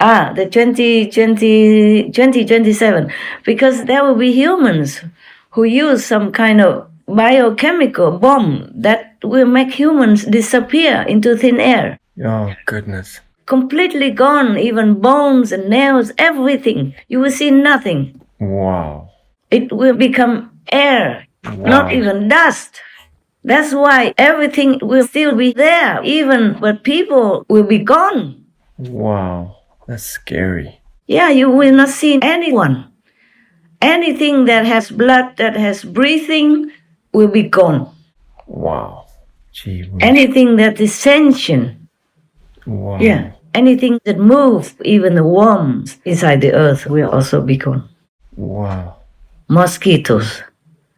S10: The 2027. Because there will be humans who use some kind of biochemical bomb that will make humans disappear into thin air.
S11: Oh, goodness.
S10: Completely gone, even bones and nails, everything. You will see nothing.
S11: Wow.
S10: It will become air, not even dust. That's why everything will still be there, but people will be gone.
S11: Wow. That's scary.
S10: Yeah, you will not see anyone. Anything that has blood, that has breathing, will be gone.
S11: Wow. Gee whiz.
S10: Anything that is sentient.
S11: Wow.
S10: Yeah. Anything that moves, even the worms inside the earth, will also be gone.
S11: Wow.
S10: Mosquitoes,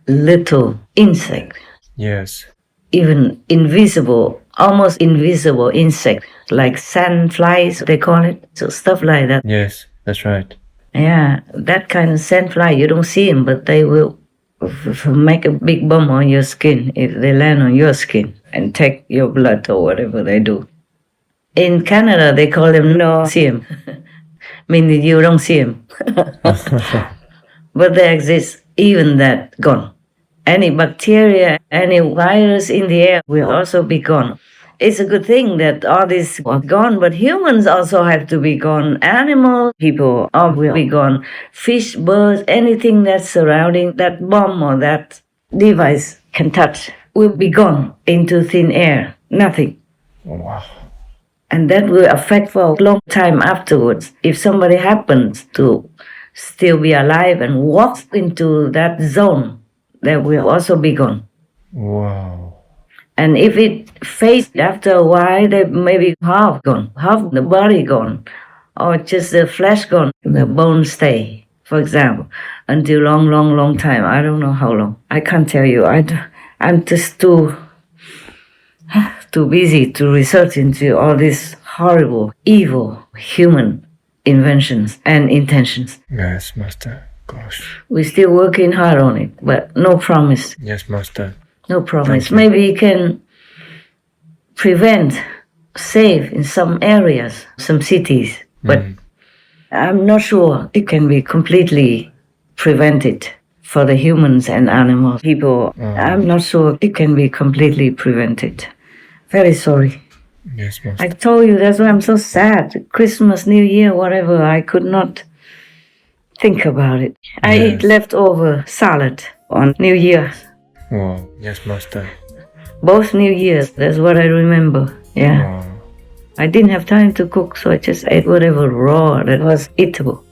S10: little insects.
S11: Yes.
S10: Even invisible, almost invisible insects, like sandflies, they call it. So stuff like that.
S11: Yes, that's right.
S10: Yeah, that kind of sandfly, you don't see them, but they will make a big bump on your skin if they land on your skin. and take your blood or whatever they do. In Canada, they call them no see 'em, meaning you don't see 'em. But they exist, even that gone. Any bacteria, any virus in the air will also be gone. It's a good thing that all this are gone, but humans also have to be gone. Animals, people all will be gone. Fish, birds, anything that's surrounding that bomb or that device can touch will be gone into thin air. Nothing.
S11: Wow.
S10: And that will affect for a long time afterwards. If somebody happens to still be alive and walks into that zone, that will also be gone.
S11: Wow.
S10: And if it fades after a while, they may be half gone, half the body gone, or just the flesh gone, the bones stay, for example, until long time. I don't know how long. I can't tell you. I'm just too busy to research into all these horrible, evil human inventions and intentions.
S11: Yes, Master. Gosh.
S10: We're still working hard on it, but no promise.
S11: Yes, Master.
S10: No promise. Maybe it can prevent, save in some areas, some cities, but I'm not sure it can be completely prevented for the humans and animals. People, I'm not sure it can be completely prevented. Very sorry.
S11: Yes, Master.
S10: I told you, that's why I'm so sad. Christmas, New Year, whatever, I could not think about it. I eat leftover salad on New Year.
S11: Wow. Yes, Master.
S10: Both New Years, that's what I remember. Yeah.
S11: Wow.
S10: I didn't have time to cook, so I just ate whatever raw that was eatable.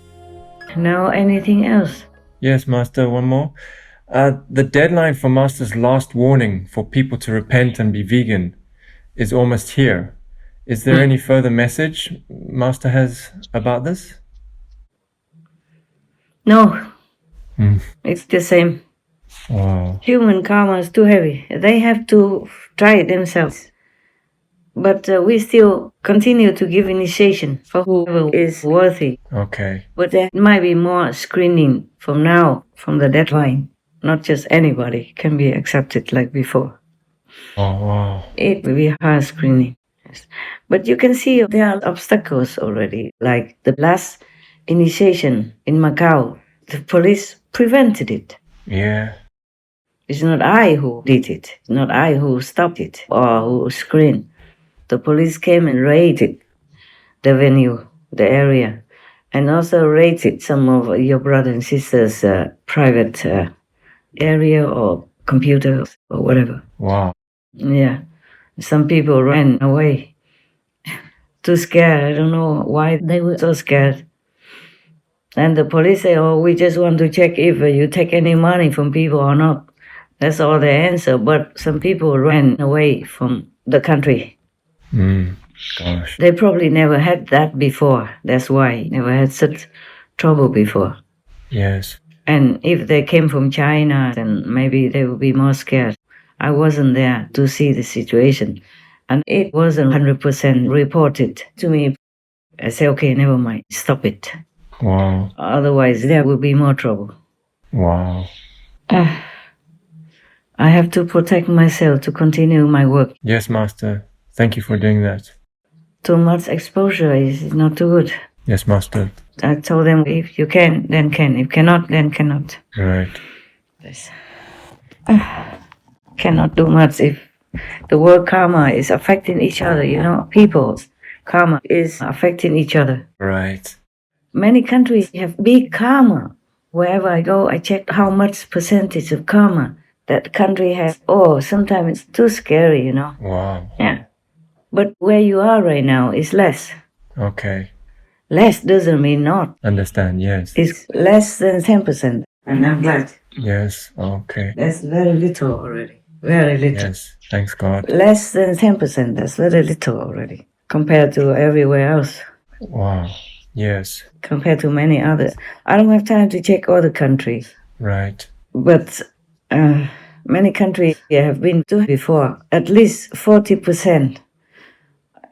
S10: Now, anything else?
S11: Yes, Master, one more. The deadline for Master's last warning for people to repent and be vegan is almost here. Is there any further message Master has about this?
S10: No. It's the same.
S11: Wow.
S10: Human karma is too heavy. They have to try it themselves. But we still continue to give initiation for whoever is worthy.
S11: Okay.
S10: But there might be more screening from now, from the deadline. Not just anybody can be accepted like before.
S11: Oh, wow.
S10: It will be hard screening. Yes. But you can see there are obstacles already, like the last initiation in Macau. The police prevented it.
S11: Yeah.
S10: It's not I who did it. It's not I who stopped it or who screened. The police came and raided the venue, the area, and also raided some of your brothers and sisters' private area or computers or whatever.
S11: Wow.
S10: Yeah. Some people ran away. Too scared. I don't know why they were so scared. And the police say, oh, we just want to check if you take any money from people or not. That's all the answer. But some people ran away from the country.
S11: Gosh.
S10: They probably never had that before. That's why never had such trouble before.
S11: Yes.
S10: And if they came from China, then maybe they would be more scared. I wasn't there to see the situation. And it wasn't 100% reported to me. I said, okay, never mind. Stop it.
S11: Wow.
S10: Otherwise, there will be more trouble.
S11: Wow.
S10: I have to protect myself to continue my work.
S11: Yes, Master. Thank you for doing that.
S10: Too much exposure is not too good.
S11: Yes, Master.
S10: I told them if you can, then can. If cannot, then cannot.
S11: Right.
S10: Yes. Cannot do much if the world karma is affecting each other, you know. People's karma is affecting each other.
S11: Right.
S10: Many countries have big karma. Wherever I go, I check how much percentage of karma that country has. Oh, sometimes it's too scary, you know.
S11: Wow.
S10: Yeah. But where you are right now is less.
S11: Okay.
S10: Less doesn't mean not.
S11: Understand, yes.
S10: It's less than 10%. And I'm glad.
S11: Yes, okay.
S10: That's very little already. Very little.
S11: Yes, thanks God.
S10: Less than 10%. That's very little already. Compared to everywhere else.
S11: Wow. Yes.
S10: Compared to many others. I don't have time to check other countries.
S11: Right.
S10: But many countries have been to before. At least 40%.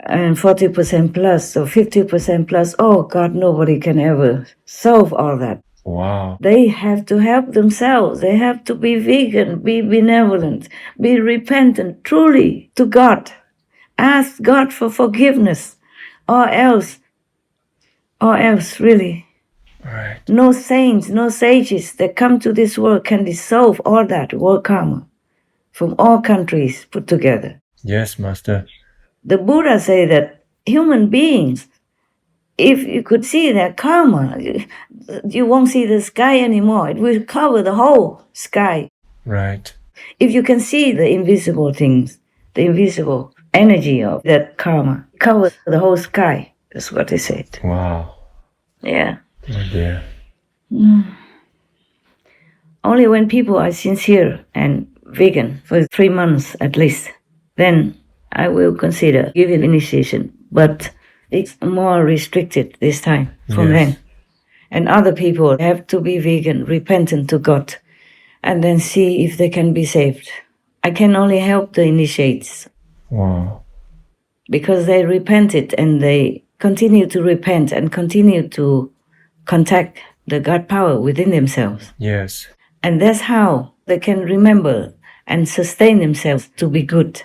S10: And 40% plus, or 50% plus. Oh God, nobody can ever solve all that.
S11: Wow.
S10: They have to help themselves. They have to be vegan, be benevolent, be repentant truly to God. Ask God for forgiveness, or else, really.
S11: Right.
S10: No saints, no sages that come to this world can dissolve all that world karma from all countries put together.
S11: Yes, Master.
S10: The Buddha say that human beings, if you could see their karma, you won't see the sky anymore. It will cover the whole sky.
S11: Right.
S10: If you can see the invisible things, the invisible energy of that karma, cover the whole sky. That's what they said.
S11: Wow.
S10: Yeah.
S11: Oh dear.
S10: Only when people are sincere and vegan for 3 months at least, then I will consider giving initiation. But it's more restricted this time from then. And other people have to be vegan, repentant to God, and then see if they can be saved. I can only help the initiates.
S11: Wow.
S10: Because they repented and they continue to repent and continue to contact the God power within themselves.
S11: Yes.
S10: And that's how they can remember and sustain themselves to be good.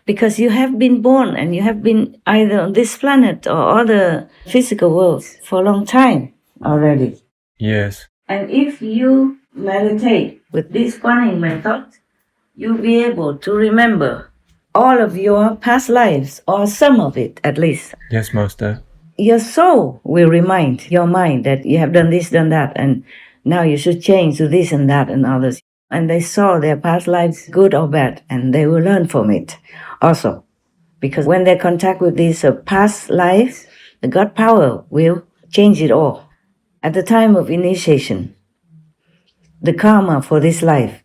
S10: Because you have been born and you have been either on this planet or other physical worlds for a long time already.
S11: Yes.
S10: And if you meditate with this Guanyin method, you'll be able to remember all of your past lives, or some of it at least.
S11: Yes, Master.
S10: Your soul will remind your mind that you have done this, done that, and now you should change to this and that and others. And they saw their past lives, good or bad, and they will learn from it also. Because when they contact with these past lives, the God power will change it all. At the time of initiation, the karma for this life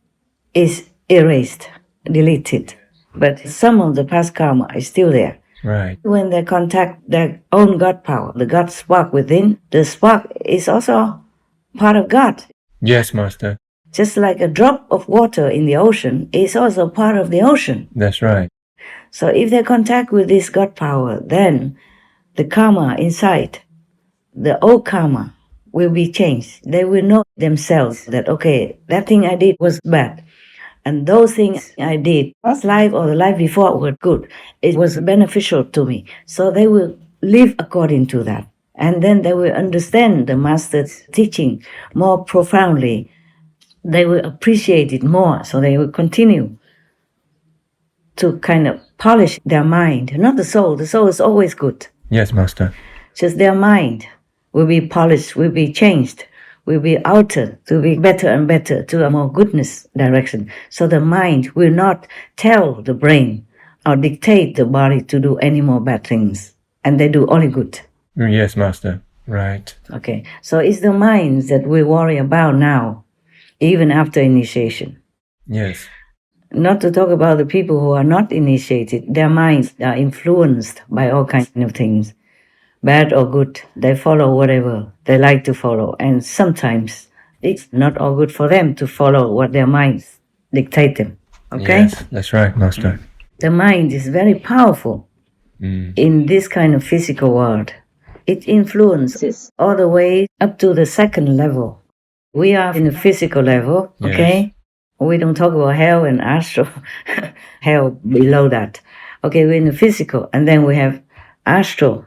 S10: is erased, deleted. But some of the past karma is still there.
S11: Right.
S10: When they contact their own God power, the God spark within, the spark is also part of God.
S11: Yes, Master.
S10: Just like a drop of water in the ocean is also part of the ocean.
S11: That's right.
S10: So if they contact with this God power, then the karma inside, the old karma, will be changed. They will know themselves that, okay, that thing I did was bad. And those things I did, last life or the life before, were good. It was beneficial to me. So they will live according to that. And then they will understand the Master's teaching more profoundly. They will appreciate it more. So they will continue to kind of polish their mind. Not the soul. The soul is always good.
S11: Yes, Master.
S10: Just their mind will be polished, will be changed, will be altered to be better and better to a more goodness direction. So the mind will not tell the brain or dictate the body to do any more bad things. And they do only good.
S11: Yes, Master. Right.
S10: Okay. So it's the minds that we worry about now, even after initiation.
S11: Yes.
S10: Not to talk about the people who are not initiated. Their minds are influenced by all kinds of things. Bad or good, they follow whatever they like to follow. And sometimes it's not all good for them to follow what their minds dictate them. Okay?
S11: Yes, that's right, Master.
S10: The mind is very powerful in this kind of physical world. It influences all the way up to the second level. We are in the physical level, okay? Yes. We don't talk about hell and astral, hell below that. Okay, we're in the physical, and then we have astral.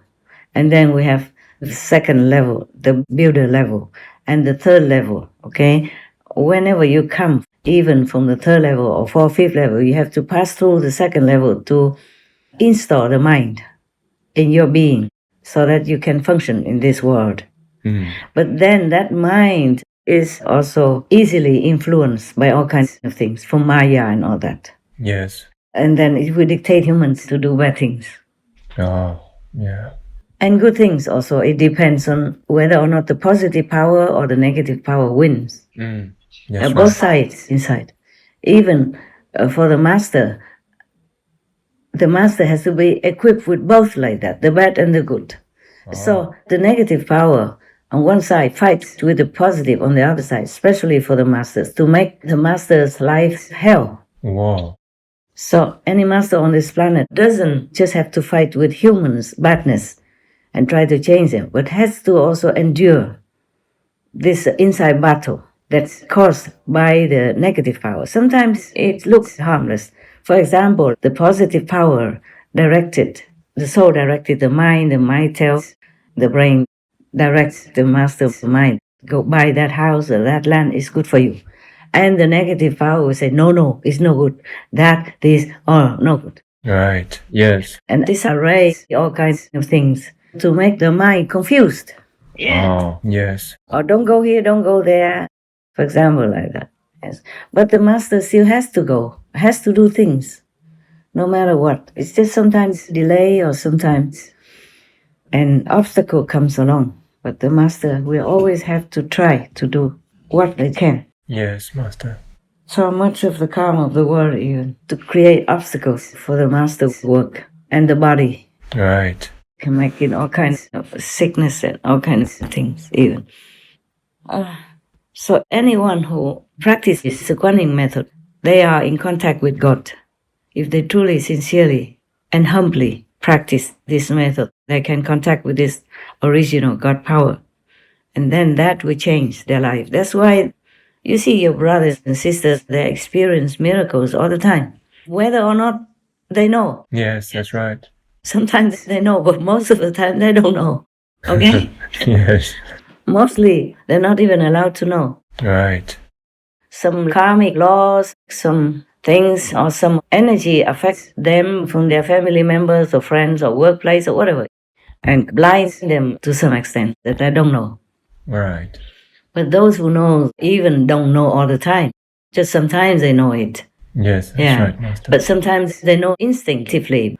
S10: And then we have the second level, the builder level, and the third level, okay? Whenever you come, even from the third level or fourth, fifth level, you have to pass through the second level to install the mind in your being so that you can function in this world. But then that mind is also easily influenced by all kinds of things, from Maya and all that.
S11: Yes.
S10: And then it will dictate humans to do bad things.
S11: Oh, yeah.
S10: And good things also. It depends on whether or not the positive power or the negative power wins.
S11: Yes,
S10: both sides inside. Even for the master has to be equipped with both like that, the bad and the good. So the negative power on one side fights with the positive on the other side, especially for the masters, to make the master's life hell.
S11: Wow.
S10: So any master on this planet doesn't just have to fight with humans' badness and try to change them, but has to also endure this inside battle that's caused by the negative power. Sometimes it looks harmless. For example, the positive power directed, the soul directed the mind tells the brain, directs the master of the mind, go buy that house or that land is good for you. And the negative power will say, no, it's no good. That, this, or no good.
S11: Right, yes.
S10: And this arrays all kinds of things to make the mind confused.
S11: Oh, yes.
S10: Or don't go here, don't go there. For example, like that. Yes. But the master still has to go, has to do things, no matter what. It's just sometimes delay or sometimes an obstacle comes along. But the master will always have to try to do what they can.
S11: Yes, master.
S10: So much of the karma of the world even to create obstacles for the master's work and the body.
S11: Right.
S10: Can make it all kinds of sickness and all kinds of things even. So anyone who practices the Guanyin method, they are in contact with God. If they truly, sincerely, and humbly practice this method, they can contact with this original God power. And then that will change their life. That's why you see your brothers and sisters, they experience miracles all the time. Whether or not they know.
S11: Yes, that's right.
S10: Sometimes they know, but most of the time they don't know. Okay?
S11: Yes.
S10: Mostly, they're not even allowed to know.
S11: Right.
S10: Some karmic laws, some things or some energy affects them from their family members or friends or workplace or whatever, and blinds them to some extent that they don't know.
S11: Right.
S10: But those who know even don't know all the time. Just sometimes they know it.
S11: Yes, that's right, master.
S10: But sometimes they know instinctively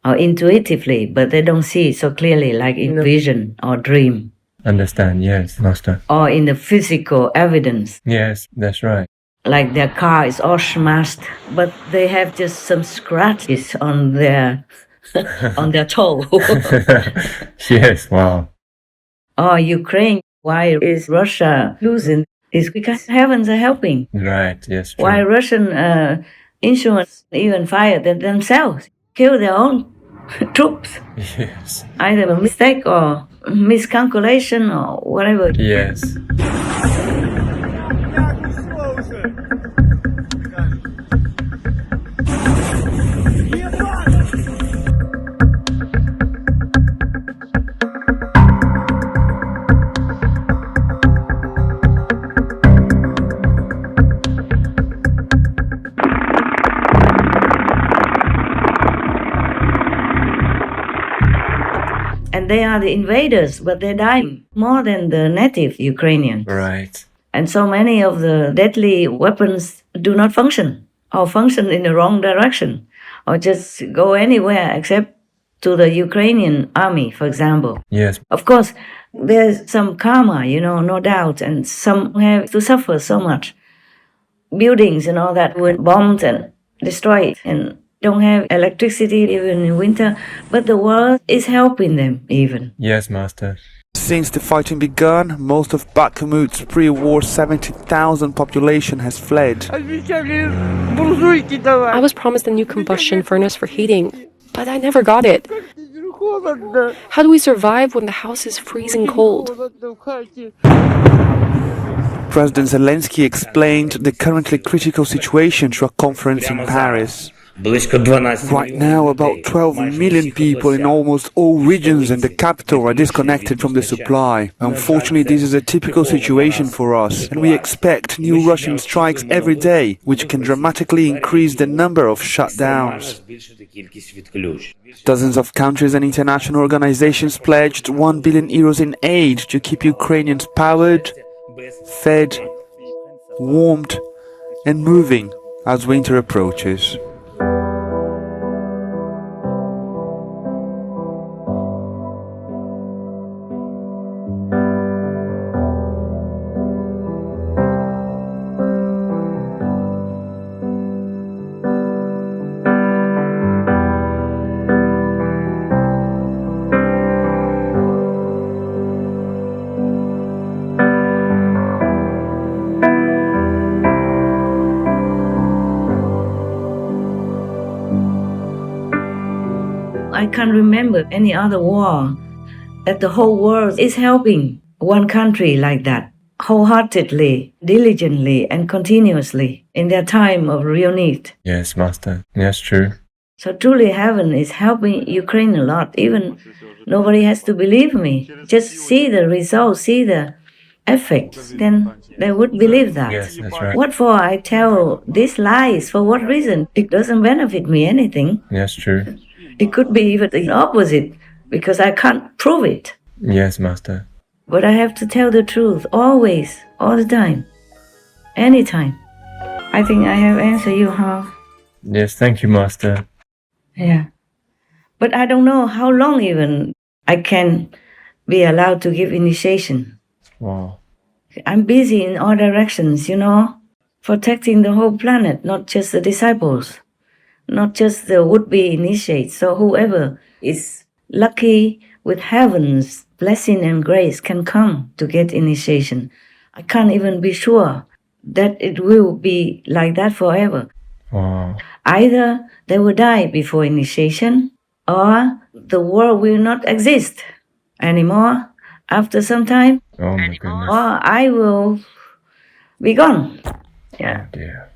S10: or intuitively, but they don't see it so clearly like in vision or dream.
S11: Understand, yes, master.
S10: Or in the physical evidence.
S11: Yes, that's right.
S10: Like their car is all smashed, but they have just some scratches on their on their toe.
S11: Yes, wow.
S10: Or Ukraine, why is Russia losing? It's because heavens are helping.
S11: Right, yes, true.
S10: Why Russian insurance even fired themselves, kill their own troops.
S11: Yes.
S10: Either a mistake or miscalculation or whatever.
S11: Yes.
S10: And they are the invaders, but they're dying more than the native Ukrainians.
S11: Right.
S10: And so many of the deadly weapons do not function, or function in the wrong direction, or just go anywhere except to the Ukrainian army, for example.
S11: Yes.
S10: Of course, there's some karma, no doubt, and some have to suffer so much. Buildings and all that were bombed and destroyed, and don't have electricity even in winter, but the world is helping them even.
S11: Yes, master.
S20: Since the fighting began, most of Bakhmut's pre-war 70,000 population has fled.
S21: I was promised a new combustion furnace for heating, but I never got it. How do we survive when the house is freezing cold?
S20: President Zelensky explained the currently critical situation to a conference in Paris. Right now, about 12 million people in almost all regions and the capital are disconnected from the supply. Unfortunately, this is a typical situation for us, and we expect new Russian strikes every day, which can dramatically increase the number of shutdowns. Dozens of countries and international organizations pledged €1 billion in aid to keep Ukrainians powered, fed, warmed, and moving as winter approaches.
S10: I can't remember any other war that the whole world is helping one country like that. wholeheartedly, diligently, and continuously in their time of real need.
S11: Yes, Master. Yes, true.
S10: So truly heaven is helping Ukraine a lot. Even nobody has to believe me. Just see the results, see the effects, then they would believe that.
S11: Yes, that's right.
S10: What for I tell these lies? For what reason? It doesn't benefit me anything.
S11: Yes, true.
S10: It could be even the opposite, because I can't prove it.
S11: Yes, Master.
S10: But I have to tell the truth, always, all the time, anytime. I think I have answered you, huh?
S11: Yes, thank you, Master.
S10: Yeah. But I don't know how long even I can be allowed to give initiation.
S11: Wow.
S10: I'm busy in all directions, protecting the whole planet, not just the disciples, not just the would-be initiates. So whoever is lucky with heaven's blessing and grace can come to get initiation. I can't even be sure that it will be like that forever.
S11: Wow.
S10: Either they will die before initiation, or the world will not exist anymore after some time.
S11: Oh my goodness.
S10: Or I will be gone. Yeah.
S11: Oh dear.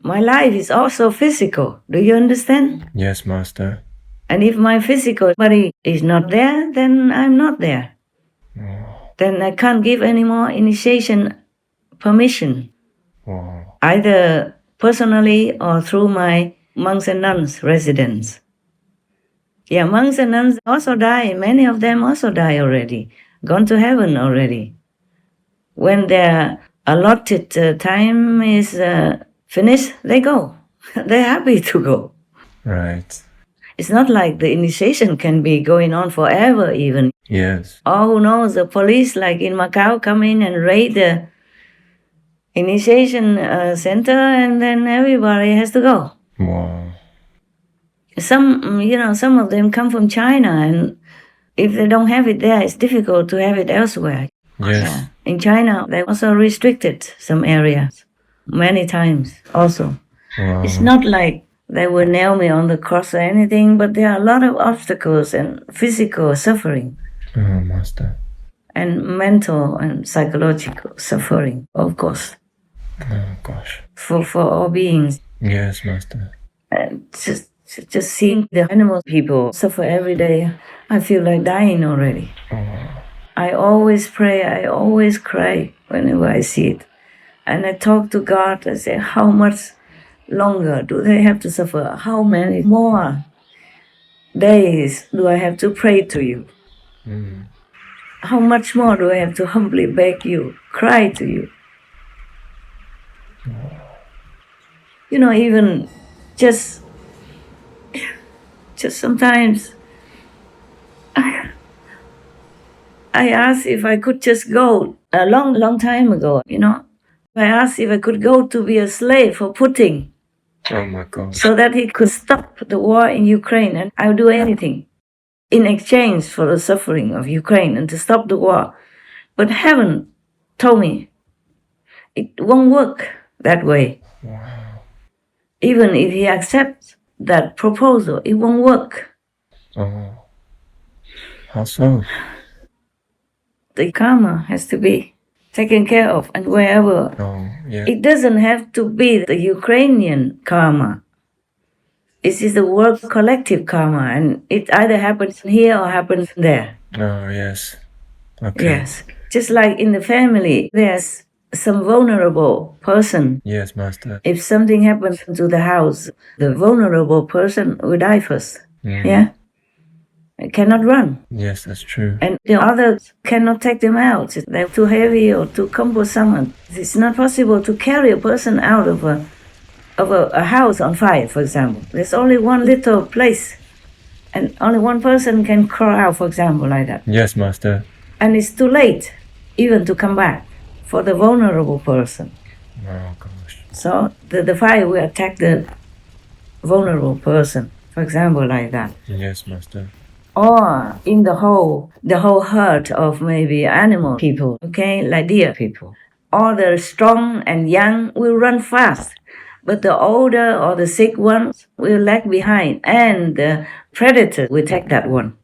S10: My life is also physical. Do you understand?
S11: Yes, Master.
S10: And if my physical body is not there, then I'm not there.
S11: Oh.
S10: Then I can't give any more initiation permission.
S11: Wow.
S10: Either personally or through my monks and nuns residence. Yeah, monks and nuns also die. Many of them also die already, gone to heaven already. When their allotted time is finished, they go. They're happy to go.
S11: Right.
S10: It's not like the initiation can be going on forever even.
S11: Yes.
S10: Or who knows, the police like in Macau come in and raid the initiation center, and then everybody has to go.
S11: Wow.
S10: Some of them come from China, and if they don't have it there, it's difficult to have it elsewhere.
S11: Yes.
S10: Yeah. In China, they also restricted some areas many times also.
S11: Wow.
S10: It's not like they will nail me on the cross or anything, but there are a lot of obstacles and physical suffering.
S11: Oh, Master.
S10: And mental and psychological suffering, of course.
S11: Oh, gosh.
S10: For all beings.
S11: Yes, Master.
S10: And just seeing the animal people suffer every day, I feel like dying already.
S11: Oh.
S10: I always pray, I always cry whenever I see it. And I talk to God, I say, how much longer do they have to suffer? How many more days do I have to pray to you?
S11: Mm.
S10: How much more do I have to humbly beg you, cry to you? Even just sometimes I asked if I could just go a long time ago, I asked if I could go to be a slave for Putin.
S11: Oh my God.
S10: So that he could stop the war in Ukraine, and I'll do anything in exchange for the suffering of Ukraine and to stop the war. But heaven told me it won't work that way.
S11: Wow.
S10: Even if he accepts that proposal, it won't work.
S11: Oh. How so?
S10: The karma has to be taken care of, and wherever.
S11: Oh, yeah.
S10: It doesn't have to be the Ukrainian karma. It is the world collective karma, and it either happens here or happens there.
S11: Oh, yes. Okay.
S10: Yes. Just like in the family, there's some vulnerable person.
S11: Yes, Master.
S10: If something happens to the house, the vulnerable person will die first.
S11: Mm.
S10: Yeah? It cannot run.
S11: Yes, that's true.
S10: And the others cannot take them out. They're too heavy or too cumbersome. It's not possible to carry a person out of a house on fire, for example. There's only one little place, and only one person can crawl out, for example, like that.
S11: Yes, Master.
S10: And it's too late even to come back for the vulnerable person.
S11: Oh, gosh.
S10: So the fire will attack the vulnerable person, for example, like that.
S11: Yes, Master.
S10: Or in the whole herd of maybe animal people, okay, like deer people. All the strong and young will run fast, but the older or the sick ones will lag behind, and the predator will take that one.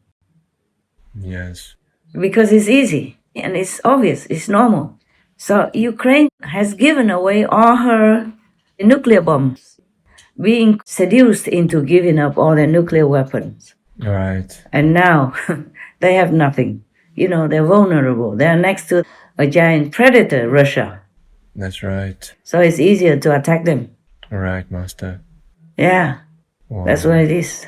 S11: Yes.
S10: Because it's easy and it's obvious, it's normal. So Ukraine has given away all her nuclear bombs, being seduced into giving up all their nuclear weapons.
S11: Right.
S10: And now they have nothing. You know, they're vulnerable. They're next to a giant predator, Russia.
S11: That's right.
S10: So it's easier to attack them.
S11: Right, Master.
S10: Yeah,
S11: Wow.
S10: that's what it is.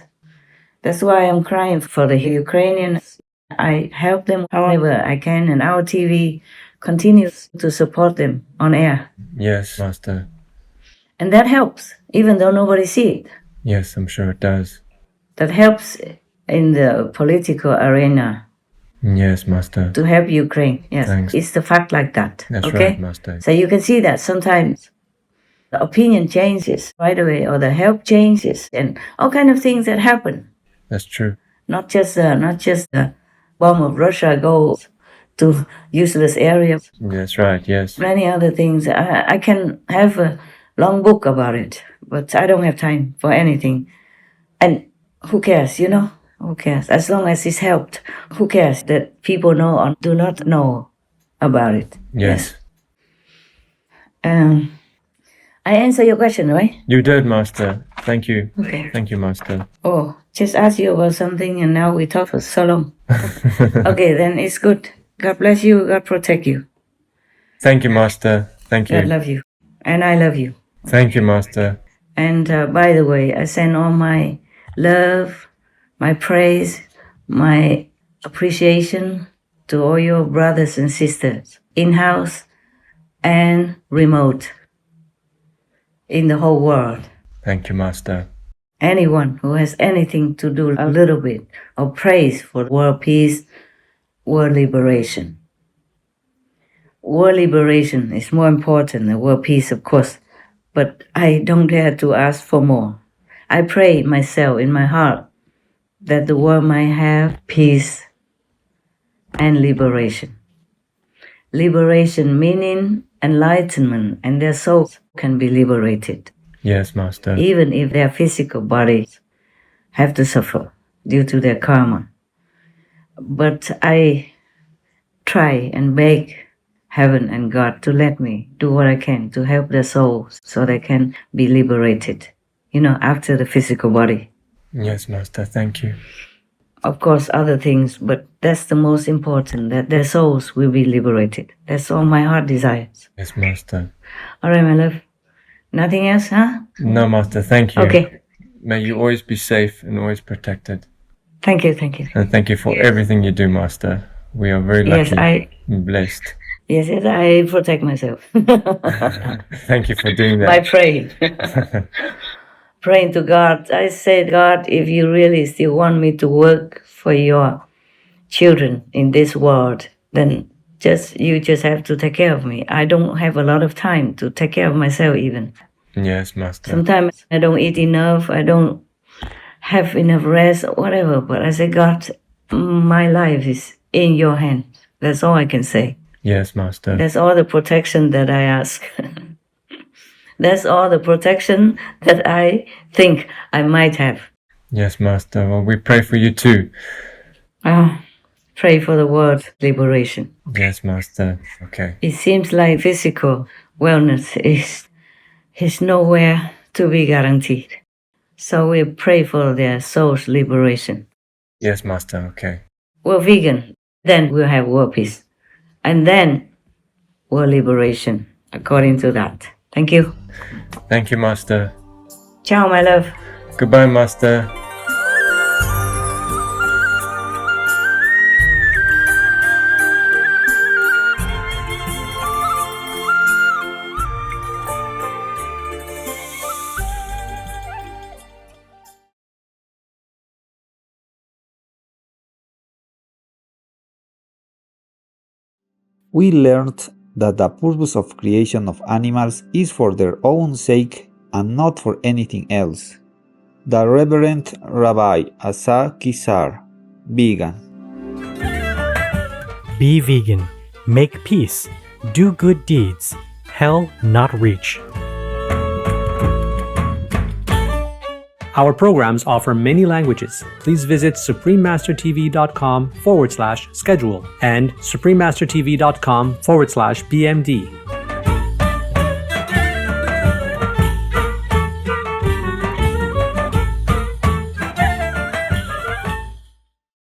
S10: That's why I'm crying for the Ukrainians. I help them however I can, and our TV continues to support them on air.
S11: Yes, Master.
S10: And that helps, even though nobody sees it.
S11: Yes, I'm sure it does.
S10: That helps in the political arena.
S11: Yes, Master.
S10: To help Ukraine. Yes,
S11: Thanks.
S10: It's the fact like that.
S11: That's
S10: okay?
S11: right, Master.
S10: So you can see that sometimes the opinion changes right away, or the help changes, and all kind of things that happen.
S11: That's true.
S10: Not just the bomb of Russia goes to useless areas.
S11: That's right. Yes.
S10: Many other things. I can have a long book about it, but I don't have time for anything. And who cares? You know, who cares? As long as it's helped, who cares that people know or do not know about it?
S11: Yes.
S10: I answer your question, right?
S11: You did, Master. Thank you.
S10: Okay.
S11: Thank you, Master.
S10: Oh, just ask you about something and now we talk for so long. Okay, then it's good. God bless you. God protect you.
S11: Thank you, Master. Thank you.
S10: God love you. And I love you.
S11: Thank you, Master.
S10: And by the way, I send all my love, my praise, my appreciation to all your brothers and sisters, in-house and remote, in the whole world.
S11: Thank you, Master.
S10: Anyone who has anything to do a little bit of praise for world peace, world liberation. World liberation is more important than world peace, of course, but I don't dare to ask for more. I pray myself in my heart that the world might have peace and liberation. Liberation meaning enlightenment, and their souls can be liberated.
S11: Yes, Master.
S10: Even if their physical bodies have to suffer due to their karma. But I try and beg heaven and God to let me do what I can to help their souls so they can be liberated, you know, after the physical body.
S11: Yes, Master. Thank you.
S10: Of course, other things, but that's the most important, that their souls will be liberated. That's all my heart desires.
S11: Yes, Master.
S10: All right, my love. Nothing else, huh?
S11: No, Master. Thank you.
S10: Okay.
S11: May you always be safe and always protected.
S10: Thank you, thank you.
S11: And thank you for everything you do, Master. We are very lucky and blessed.
S10: Yes, I protect myself.
S11: Thank you for doing that.
S10: By praying. Praying to God. I said, God, if you really still want me to work for your children in this world, then you just have to take care of me. I don't have a lot of time to take care of myself even.
S11: Yes, Master.
S10: Sometimes I don't eat enough, I don't have enough rest, whatever. But I say, God, my life is in your hands. That's all I can say.
S11: Yes, Master.
S10: That's all the protection that I ask. That's all the protection that I think I might have.
S11: Yes, Master. Well, we pray for you too.
S10: Pray for the world liberation.
S11: Yes, Master. Okay.
S10: It seems like physical wellness is nowhere to be guaranteed. So we pray for their soul's liberation.
S11: Yes, Master. Okay.
S10: We're vegan, then we'll have world peace. And then world liberation, according to that. Thank you.
S11: Thank you, Master.
S10: Ciao, my love.
S11: Goodbye, Master.
S1: We learned that the purpose of creation of animals is for their own sake and not for anything else. The Reverend Rabbi Asa Kizar, vegan.
S22: Be vegan, make peace, do good deeds, hell not reach. Our programs offer many languages. Please visit suprememastertv.com/schedule and suprememastertv.com/PMD.